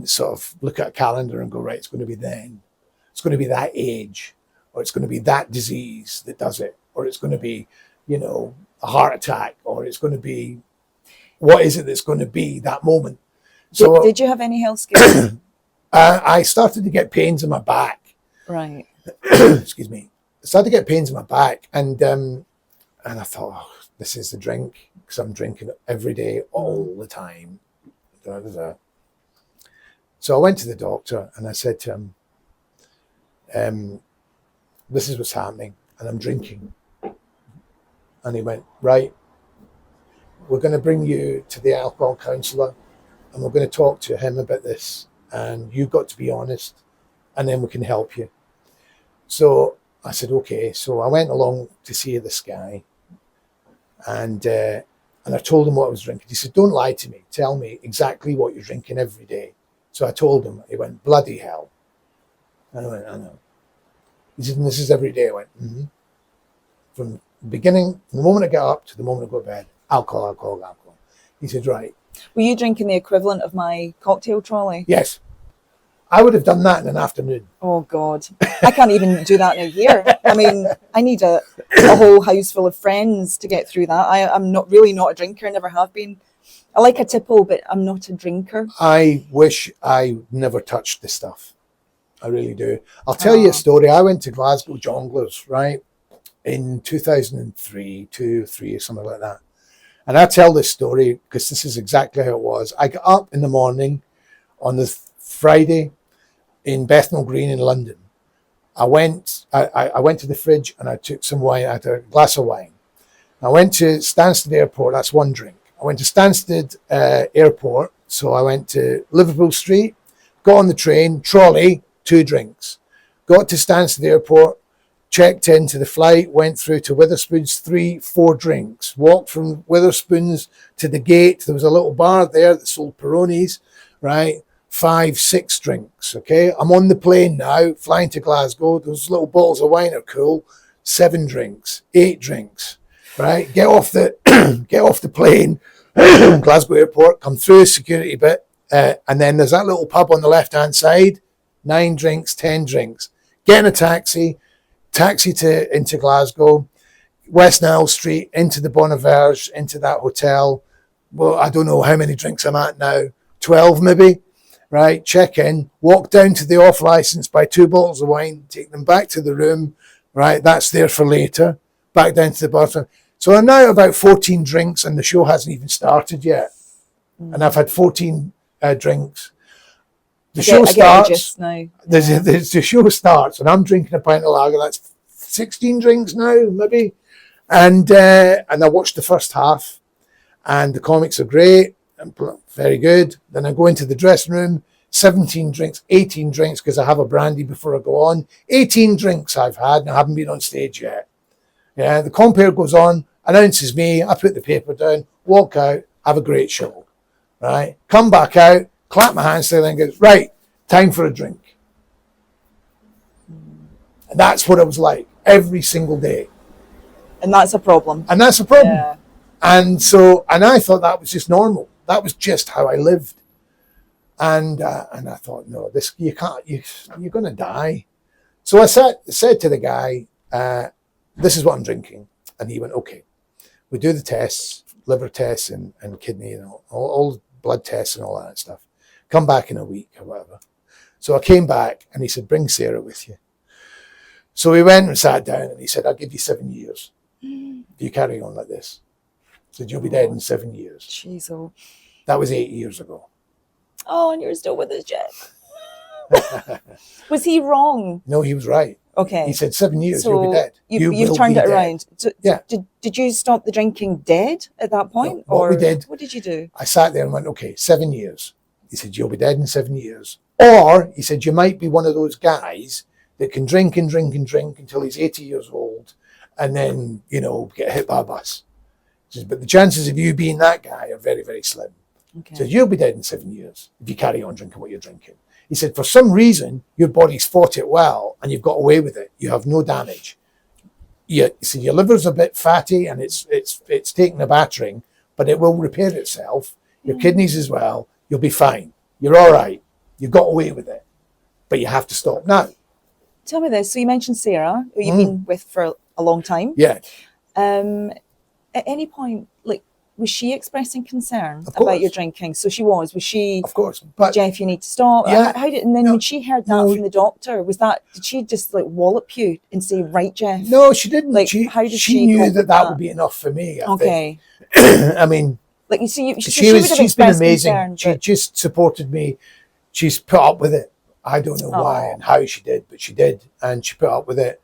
sort of look at a calendar and go, right, it's going to be then. It's going to be that age, or it's going to be that disease that does it, or it's going to be, a heart attack, or it's going to be, what is it that's going to be that moment? So did you have any health scares? I started to get pains in my back. Right. Excuse me. I started to get pains in my back, and I thought, this is the drink, because I'm drinking it every day, all the time. Da, da, da. So I went to the doctor and I said to him, this is what's happening, and I'm drinking. And he went, right, we're going to bring you to the alcohol counsellor and we're going to talk to him about this, and you've got to be honest, and then we can help you. So I said, okay. So I went along to see this guy, and I told him what I was drinking. He said, don't lie to me. Tell me exactly what you're drinking every day. So I told him. He went, bloody hell. And I went, I know. He said, and this is every day. I went, mm-hmm. From the beginning, from the moment I get up to the moment I go to bed, alcohol, alcohol, alcohol. He said, right. Were you drinking the equivalent of my cocktail trolley? Yes. I would have done that in an afternoon. Oh, God. I can't even do that in a year. I mean, I need a whole house full of friends to get through that. I'm not a drinker, never have been. I like a tipple, but I'm not a drinker. I wish I never touched this stuff. I really do. I'll tell you a story. I went to Glasgow Jongleurs, right, in 2003, 2003 or something like that. And I tell this story because this is exactly how it was. I got up in the morning on the Friday in Bethnal Green in London. I went to the fridge and I took some wine. I had a glass of wine. I went to Stansted Airport. That's one drink. I went to Stansted Airport. So I went to Liverpool Street, got on the train, trolley, 2 drinks. Got to Stansted Airport, checked into the flight, went through to Witherspoons, 3, 4 drinks. Walked from Witherspoons to the gate. There was a little bar there that sold Peronis, right? 5, 6 drinks, okay? I'm on the plane now, flying to Glasgow. Those little bottles of wine are cool. 7 drinks, 8 drinks, right? Get off the plane, Glasgow Airport, come through the security bit, and then there's that little pub on the left-hand side, 9 drinks, 10 drinks. Get in a taxi into Glasgow, West Nile Street, into the Bon Auberge, into that hotel. Well, I don't know how many drinks I'm at now, 12 maybe. Right, check in, walk down to the off license, buy 2 bottles of wine, take them back to the room, right, that's there for later, back down to the bottom. So I'm now about 14 drinks and the show hasn't even started yet. And I've had 14 drinks. The show starts and I'm drinking a pint of lager, that's 16 drinks now, maybe. And I watched the first half and the comics are great. Very good. Then I go into the dressing room, 17 drinks, 18 drinks, because I have a brandy before I go on. 18 drinks I've had, and I haven't been on stage yet. Yeah, the compere goes on, announces me, I put the paper down, walk out, have a great show. Right? Come back out, clap my hands together and goes, right, time for a drink. And that's what it was like every single day. And that's a problem. Yeah. And I thought that was just normal. That was just how I lived. And I thought, no, this you can't. You're going to die. So I said to the guy, this is what I'm drinking. And he went, okay. We do the tests, liver tests and kidney and all blood tests and all that stuff. Come back in a week or whatever. So I came back and he said, bring Sarah with you. So we went and sat down and he said, I'll give you 7 years if you carry on like this. He said, you'll be dead in 7 years. Jeez, oh. That was 8 years ago. Oh, and you're still with us, Geoff. Was he wrong? No, he was right. Okay. He said 7 years, you'll be dead. You've turned it around. So, yeah. Did you stop the drinking dead at that point? No, what did you do? I sat there and went, okay, 7 years. He said, you'll be dead in 7 years. Or, he said, you might be one of those guys that can drink and drink and drink until he's 80 years old and then, get hit by a bus. He says, but the chances of you being that guy are very, very slim. Okay. He said, you'll be dead in 7 years if you carry on drinking what you're drinking. He said, for some reason, your body's fought it well and you've got away with it. You have no damage. He said, your liver's a bit fatty and it's taking a battering, but it will repair itself. Your kidneys as well. You'll be fine. You're all right. You got away with it, but you have to stop now. Tell me this. So you mentioned Sarah, who you've been with for a long time. Yeah. At any point, was she expressing concern Of course. about your drinking? So she was she, Of course. But Geoff, you need to stop. Yeah. And then when she heard that No. from the doctor, did she just like wallop you and say, right, Geoff? no, she didn't. Like, she, how did she she knew cope with that that? would be enough for me. I Okay. think. I mean, Like, you see, she's been amazing. She just supported me. She's put up with it. I don't know why and how she did, but she did, and she put up with it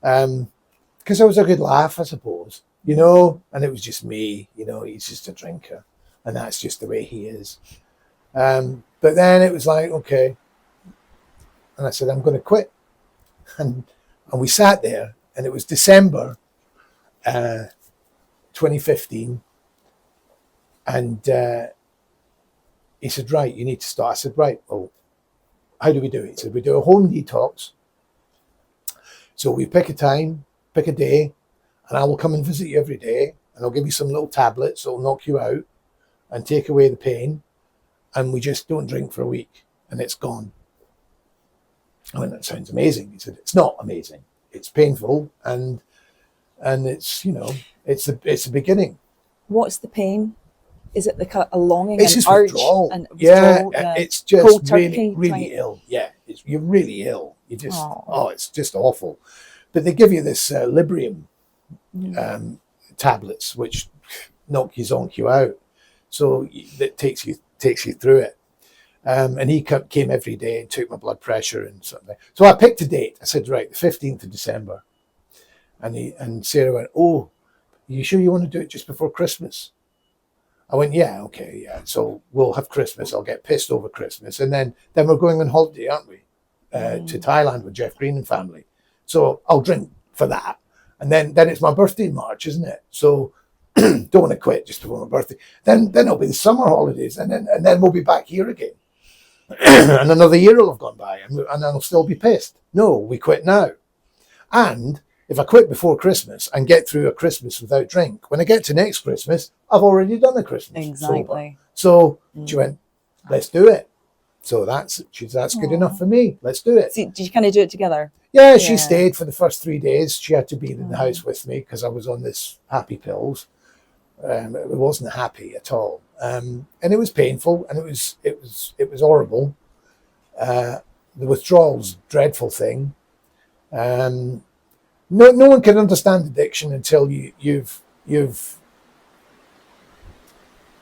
because it was a good laugh, I suppose, you know. And it was just me, you know. He's just a drinker, and that's just the way he is. But then it was like, okay, and I said, I'm going to quit, and we sat there, and it was December 2015, and he said, right, you need to start. I said, right, well, how do we do it? He said, we do a home detox. So we pick a time, pick a day, and I will come and visit you every day, and I'll give you some little tablets that'll knock you out and take away the pain, and we just don't drink for a week, and it's gone. I went, that sounds amazing. He said, it's not amazing. It's painful, and it's, you know, it's the beginning. What's the pain? Is it like a longing, it's an just urge? withdrawal. And Yeah, withdrawal, it's just cold really, turkey really type? ill. Yeah, you're really ill. You just, it's just awful. But they give you this Librium tablets, which knock you zonk you out. So it takes you through it. And he came every day and took my blood pressure and something. So I picked a date. I said, right, the 15th of December. And Sarah went, oh, you sure you want to do it just before Christmas? I went, yeah, okay, yeah. So we'll have Christmas. I'll get pissed over Christmas. And then we're going on holiday, aren't we? To Thailand with Jeff Green and family. So I'll drink for that. And then it's my birthday in March, isn't it? So don't want to quit just before my birthday. Then it'll be the summer holidays, and then we'll be back here again. And another year will have gone by, and I'll still be pissed. No, we quit now. And if I quit before Christmas and get through a Christmas without drink, when I get to next Christmas, I've already done a Christmas Exactly. sober. So she went, let's do it. So that's good enough for me. Let's do it. So did you kind of do it together? Yeah, she stayed for the first 3 days. She had to be in the house with me because I was on this happy pills. It wasn't happy at all, and it was painful, and it was horrible. The withdrawal's a dreadful thing. No one can understand addiction until you've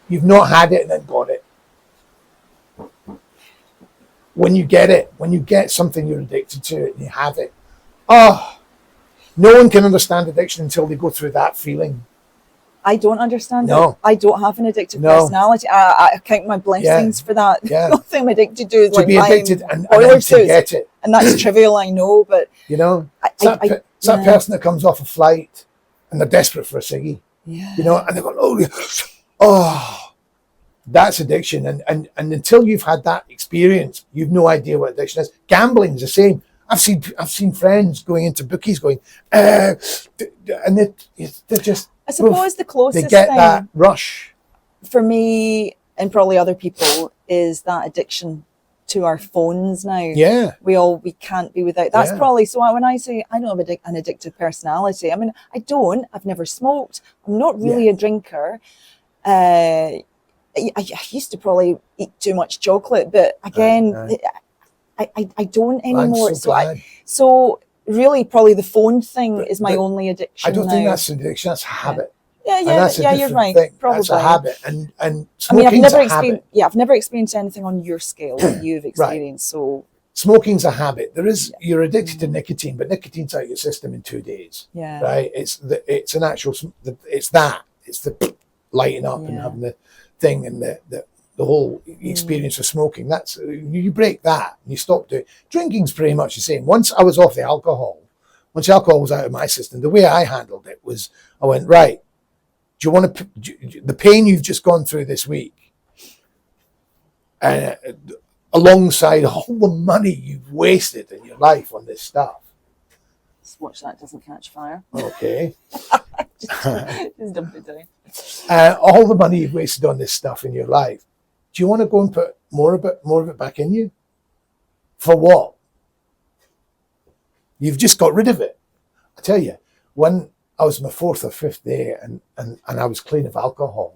not had it and then got it. When you get it, when you get something you're addicted to and you have it, no one can understand addiction until they go through that feeling. I don't understand No. it. I don't have an addictive No. personality. I count my blessings for that. Yeah. Nothing I'm addicted to is To like be addicted buying and boiler then to suits. get it. And that's trivial, I know, but You know, it's that person that comes off a flight and they're desperate for a ciggy, you know, and they're going, oh, that's addiction. And until you've had that experience, you've no idea what addiction is. Gambling is the same. I've seen friends going into bookies going, and they're just. I suppose the closest they get thing that rush. for me and probably other people is that addiction to our phones now. Yeah. We can't be without. That's probably, so when I say I don't have an addictive personality, I mean, I've never smoked. I'm not really a drinker. I used to probably eat too much chocolate, but again, I don't anymore. So really probably the phone thing is my only addiction. I don't now. think that's an addiction, that's a habit. Yeah, And that's a you're different right. thing. Probably. That's a habit. And I mean, smoking's a habit. I've never experienced anything on your scale that you've experienced. So smoking's a habit. You're addicted to nicotine, but nicotine's out your system in 2 days. Yeah. Right. It's the lighting up and having the thing and the whole experience of smoking. That's, you break that and you stop doing. Drinking's pretty much the same. Once I was off the alcohol, once the alcohol was out of my system, the way I handled it was I went, right, do you want to, the pain you've just gone through this week, alongside all the money you've wasted in your life on this stuff. Just watch that doesn't catch fire. Okay. Just dump it down. All the money you've wasted on this stuff in your life, do you want to go and put more of it back in you? For what? You've just got rid of it. I tell you, when I was my 4th or 5th day and I was clean of alcohol,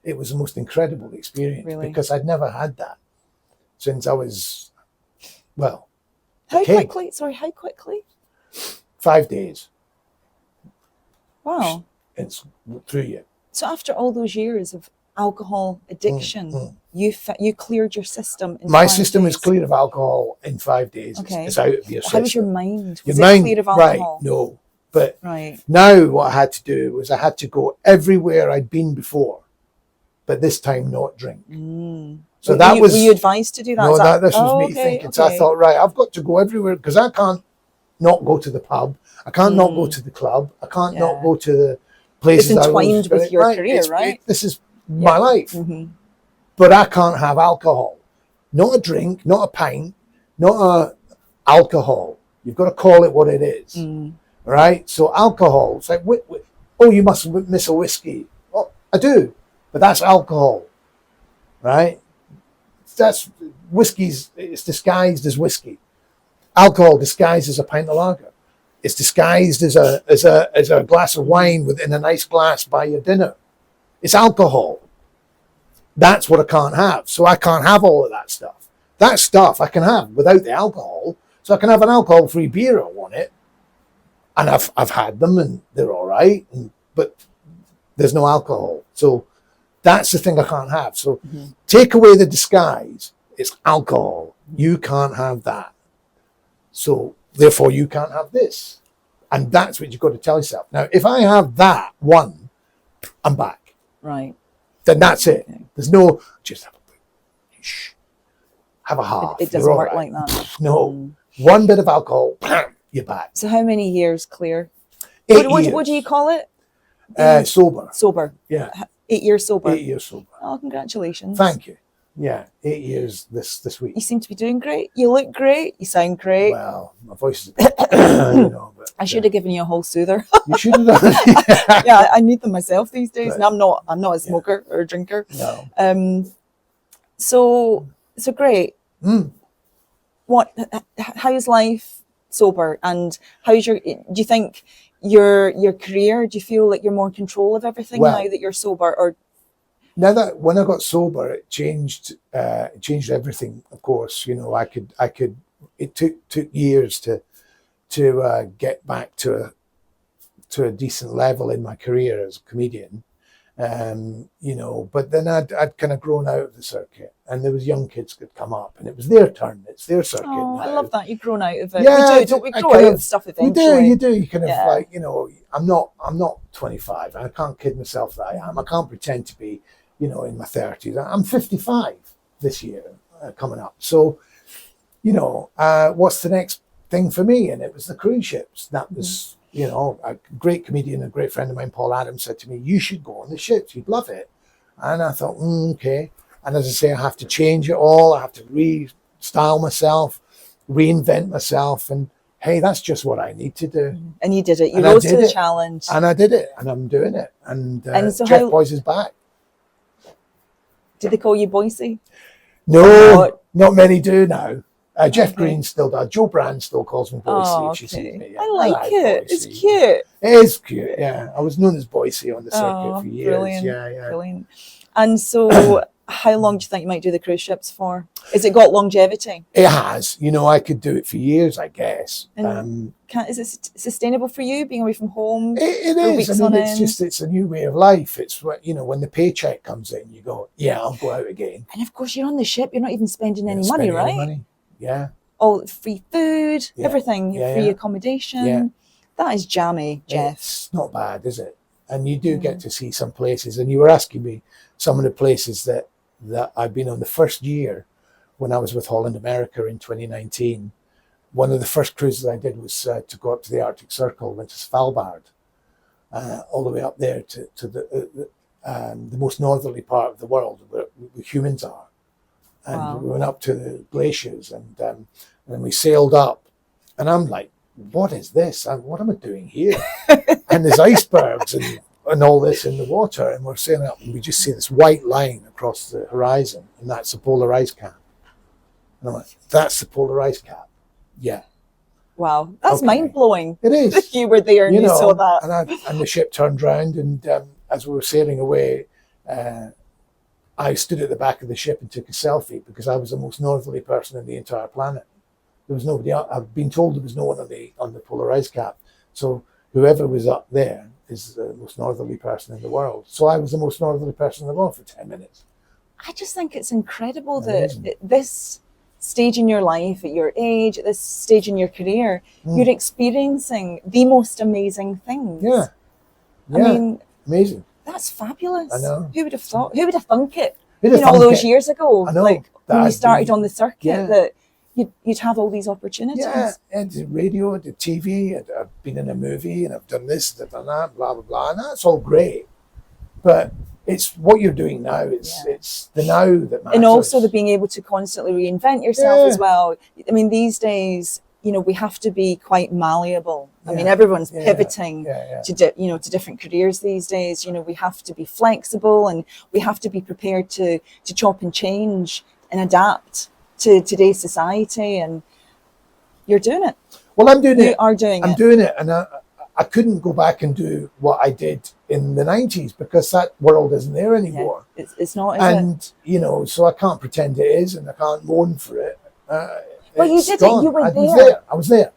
it was the most incredible experience because I'd never had that since I was, well, how quickly? Sorry, how quickly? 5 days. Wow. It's through you. So after all those years of alcohol addiction, you cleared your system in My 5 system days. is clear of alcohol in 5 days. Okay. It's out of your system. How was your mind? Was your it mind, clear of alcohol? right, no. But right. now what I had to do was I had to go everywhere I'd been before, but this time not drink. So were you advised to do that? No, this was me thinking. Okay. So I thought, right, I've got to go everywhere because I can't not go to the pub. I can't not go to the club. I can't not go to the places. It's entwined with your career, right? This is my life. But I can't have alcohol. Not a drink, not a pint, not a alcohol. You've got to call it what it is. Right? So alcohol, it's like, oh, you must miss a whiskey. Well, I do, but that's alcohol. Right? That's whiskey's, it's disguised as whiskey. Alcohol disguised as a pint of lager. It's disguised as a glass of wine within a nice glass by your dinner. It's alcohol. That's what I can't have. So I can't have all of that stuff. That stuff I can have without the alcohol. So I can have an alcohol-free beer if I want it. And I've had them and they're all right. But there's no alcohol. So that's the thing I can't have. So take away the disguise. It's alcohol. You can't have that. So therefore you can't have this. And that's what you've got to tell yourself. Now, if I have that one, I'm back. Right. Then that's it. There's no, just have a half. It doesn't work like that. No. One bit of alcohol, you're back. So how many years clear? 8 years. What do you call it? Sober. Sober. Yeah. 8 years sober. 8 years sober. Oh, congratulations. Thank you. Yeah, 8 years this week. You seem to be doing great. You look great. You sound great. Well, my voice is a bit, but, I should have given you a whole soother. You should have done. Yeah, I need them myself these days, Right. and I'm not a smoker or a drinker. No. So great. How's life sober, and how's do you think your career? Do you feel like you're more in control of everything now that you're sober, or? Now that when I got sober, it changed everything. Of course, I could. It took years to get back to a decent level in my career as a comedian. But then I'd kind of grown out of the circuit, and there was young kids that come up, and it was their turn. It's their circuit. Oh, I love that you've grown out of it. Yeah, we do. Don't we grow out of stuff eventually? You do. You kind of I'm not 25. I can't kid myself that I am. I can't pretend to be, in my 30s. I'm 55 this year coming up. So, what's the next thing for me? And it was the cruise ships. That was. A great comedian, a great friend of mine, Paul Adams, said to me, you should go on the ships. You'd love it. And I thought, okay. And as I say, I have to change it all. I have to restyle myself, reinvent myself. And hey, that's just what I need to do. And you did it. You rose to the challenge. And I did it. And I'm doing it. And so Geoff Boyz is back. Did they call you Boyzy? No, not many do now. Jeff Green still does. Joe Brand still calls me Boyzy. Oh, She sees me. Yeah. I like it. Boyzy. It's cute. It is cute, yeah. I was known as Boyzy on the circuit for years. Brilliant. Yeah. Brilliant. And so how long do you think you might do the cruise ships for? Has it got longevity? It has. I could do it for years, I guess. And is it sustainable for you, being away from home? It is. I mean, it's a new way of life. It's what, when the paycheck comes in, you go, yeah, I'll go out again. And of course, you're on the ship. You're not even spending any money, right? Any money. Yeah. All free food, everything, free accommodation. Yeah. That is jammy, Geoff. It's not bad, is it? And you do get to see some places. And you were asking me some of the places that I've been on. The first year when I was with Holland America in 2019, one of the first cruises I did was to go up to the Arctic Circle, went to Svalbard, all the way up there to the most northerly part of the world where humans are. And we went up to the glaciers and we sailed up. And I'm like, what is this? What am I doing here? And there's icebergs and all this in the water. And we're sailing up and we just see this white line across the horizon. And that's the polar ice cap. And I'm like, that's the polar ice cap. Yeah. Wow. That's mind-blowing. It is. You were there and you saw that. And the ship turned round and as we were sailing away, I stood at the back of the ship and took a selfie because I was the most northerly person in the entire planet. There was nobody else. I've been told there was no one on the polar ice cap. So whoever was up there is the most northerly person in the world. So I was the most northerly person in the world for 10 minutes. I just think it's incredible Amazing. that at this stage in your life, at your age, at this stage in your career, you're experiencing the most amazing things. Yeah. I mean, amazing. that's fabulous. I know. Who would have thought? Who would have thunk it? Who'd have all thunk those it? years ago, I know, like when you that'd started be- on the circuit, yeah. that you'd have all these opportunities. Yeah, I did radio, I did TV, I've been in a movie, and I've done this, I've done that, blah, blah, blah, and that's all great. But it's what you're doing now. It's the now that matters. And also the being able to constantly reinvent yourself Yeah. as well. I mean, these days, we have to be quite malleable. I mean, Yeah. everyone's Yeah. pivoting Yeah. to to different careers these days. We have to be flexible, and we have to be prepared to chop and change and adapt to today's society. And you're doing it. Well, I'm doing You it. are doing I'm it. doing it, and I couldn't go back and do what I did in the 90s because that world isn't there anymore. Yeah. It's not, is it? And, so I can't pretend it is, and I can't moan for it. Well, you It's did it. gone. You were I there. was there. I was there.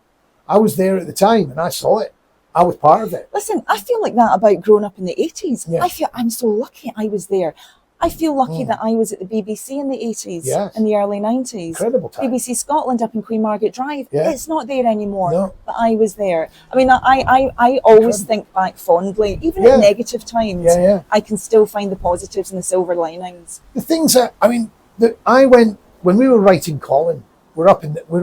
I was there at the time, and I saw it. I was part of it. Listen, I feel like that about growing up in the 80s. Yeah. I feel I'm so lucky I was there. I feel lucky that I was at the BBC in the 80s Yes. and the early 90s. Incredible time. BBC Scotland up in Queen Margaret Drive. Yeah. It's not there anymore, No. but I was there. I mean, I always think back fondly, even Yeah. at negative times. Yeah. I can still find the positives and the silver linings. The things that I went when we were writing Colin. We're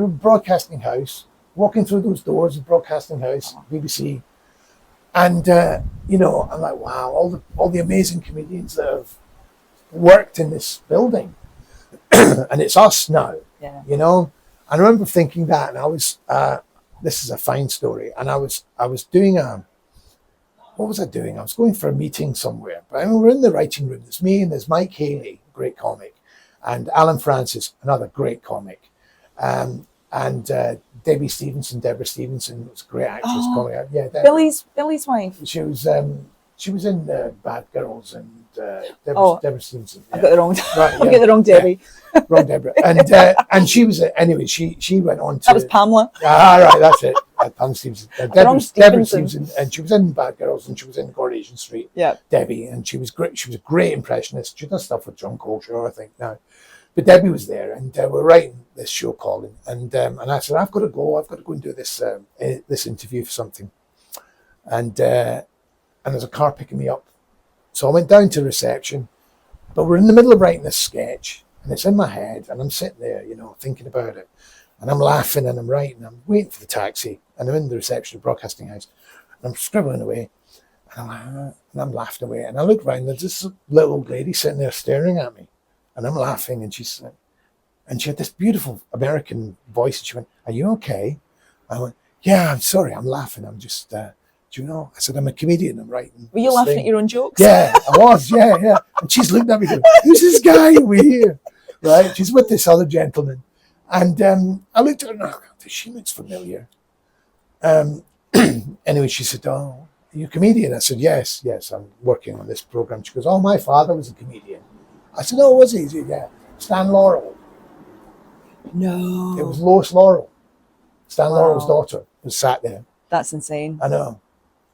in Broadcasting House, walking through those doors of Broadcasting House, BBC, and I'm like, wow, all the amazing comedians that have worked in this building, and it's us now. Yeah. I remember thinking that, and I was. This is a fine story, and I was doing what was I doing? I was going for a meeting somewhere, but we're in the writing room. There's me and there's Mike Haley, great comic, and Alan Francis, another great comic, and Deborah Stevenson was a great actress. Oh, comic. Yeah, Billy's wife. she was in Bad Girls and Deborah Stevenson. I got the wrong. Right, I yeah. get the wrong Debbie. Wrong Deborah, and she was anyway. She went on to. That was Pamela. Right, that's it. Pam Stevenson. Wrong Deborah Stevenson. Stevenson, and she was in Bad Girls, and she was in Coronation Street. Yeah. Debbie, and she was great. She was a great impressionist. She does stuff with John Coltrane, I think now. But Debbie was there, and we're writing this show, Colin, and I said, I've got to go and do this this interview for something, and there's a car picking me up, so I went down to reception, but we're in the middle of writing this sketch, and it's in my head, and I'm sitting there, thinking about it, and I'm laughing, and I'm writing, I'm waiting for the taxi, and I'm in the reception of Broadcasting House, and I'm scribbling away, and I'm laughing away, and I look around, and there's this little old lady sitting there staring at me. And I'm laughing, and she had this beautiful American voice, and she went, "Are you okay?" I went, "Yeah, I'm sorry, I'm laughing. I'm just, do you know?" I said, "I'm a comedian. I'm writing." Were you this laughing thing." at your own jokes? Yeah, I was. Yeah. And she's looking at me, going, "Who's this guy over here?" Right? She's with this other gentleman, and I looked at her, and I thought, she looks familiar. Anyway, she said, "Oh, are you a comedian?" I said, Yes, I'm working on this program." She goes, "Oh, my father was a comedian." I said, "Oh, was he?" She said, "Yeah, Stan Laurel." No. It was Lois Laurel. Stan Wow. Laurel's daughter was sat there. That's insane. I know.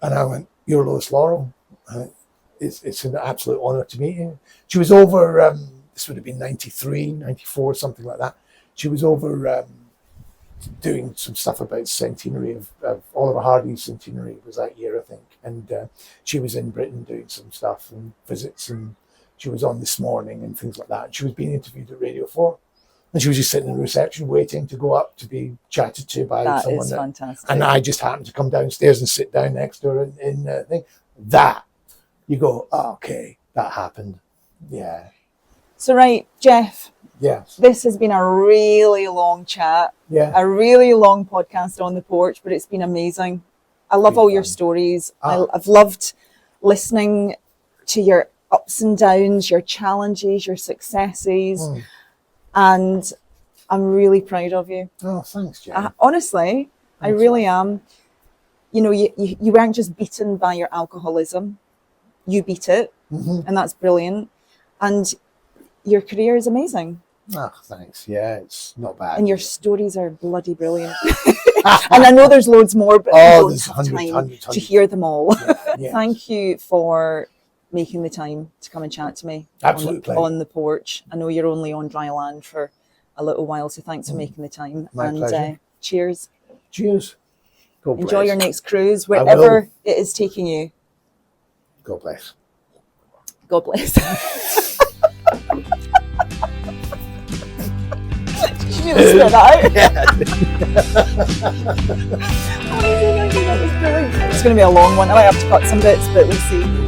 And I went, "You're Lois Laurel." It's an absolute honour to meet you. She was over, this would have been 93, 94, something like that. She was over doing some stuff about the centenary of Oliver Hardy's centenary. It was that year, I think. And she was in Britain doing some stuff and visits, and she was on This Morning and things like that. And she was being interviewed at Radio 4. And she was just sitting in the reception waiting to go up to be chatted to by That someone. is fantastic. And I just happened to come downstairs and sit down next to her in the thing. That, you go, "Oh, okay, that happened." Yeah. So, right, Geoff, Yes. this has been a really long chat, Yeah. a really long podcast on the porch, but it's been amazing. I love Been all your fun. stories. Ah. I've loved listening to your ups and downs, your challenges, your successes, Mm. and I'm really proud of you. Oh, thanks, Jen. Honestly, I Thanks. really am. You weren't just beaten by your alcoholism. You beat it, Mhm. and that's brilliant. And your career is amazing. Oh, thanks. Yeah, it's not bad. And your stories are bloody brilliant. And I know there's loads more, but there's have time hundreds. to hear them all. Yeah. Thank you for making the time to come and chat to me Absolutely. on the porch. I know you're only on dry land for a little while, so thanks for making the time. My pleasure. Cheers. Cheers. God Enjoy bless. your next cruise, wherever it is taking you. God bless. God bless. Did you just spit that out? Yeah. That was brilliant. It's going to be a long one. I might have to cut some bits, but we'll see.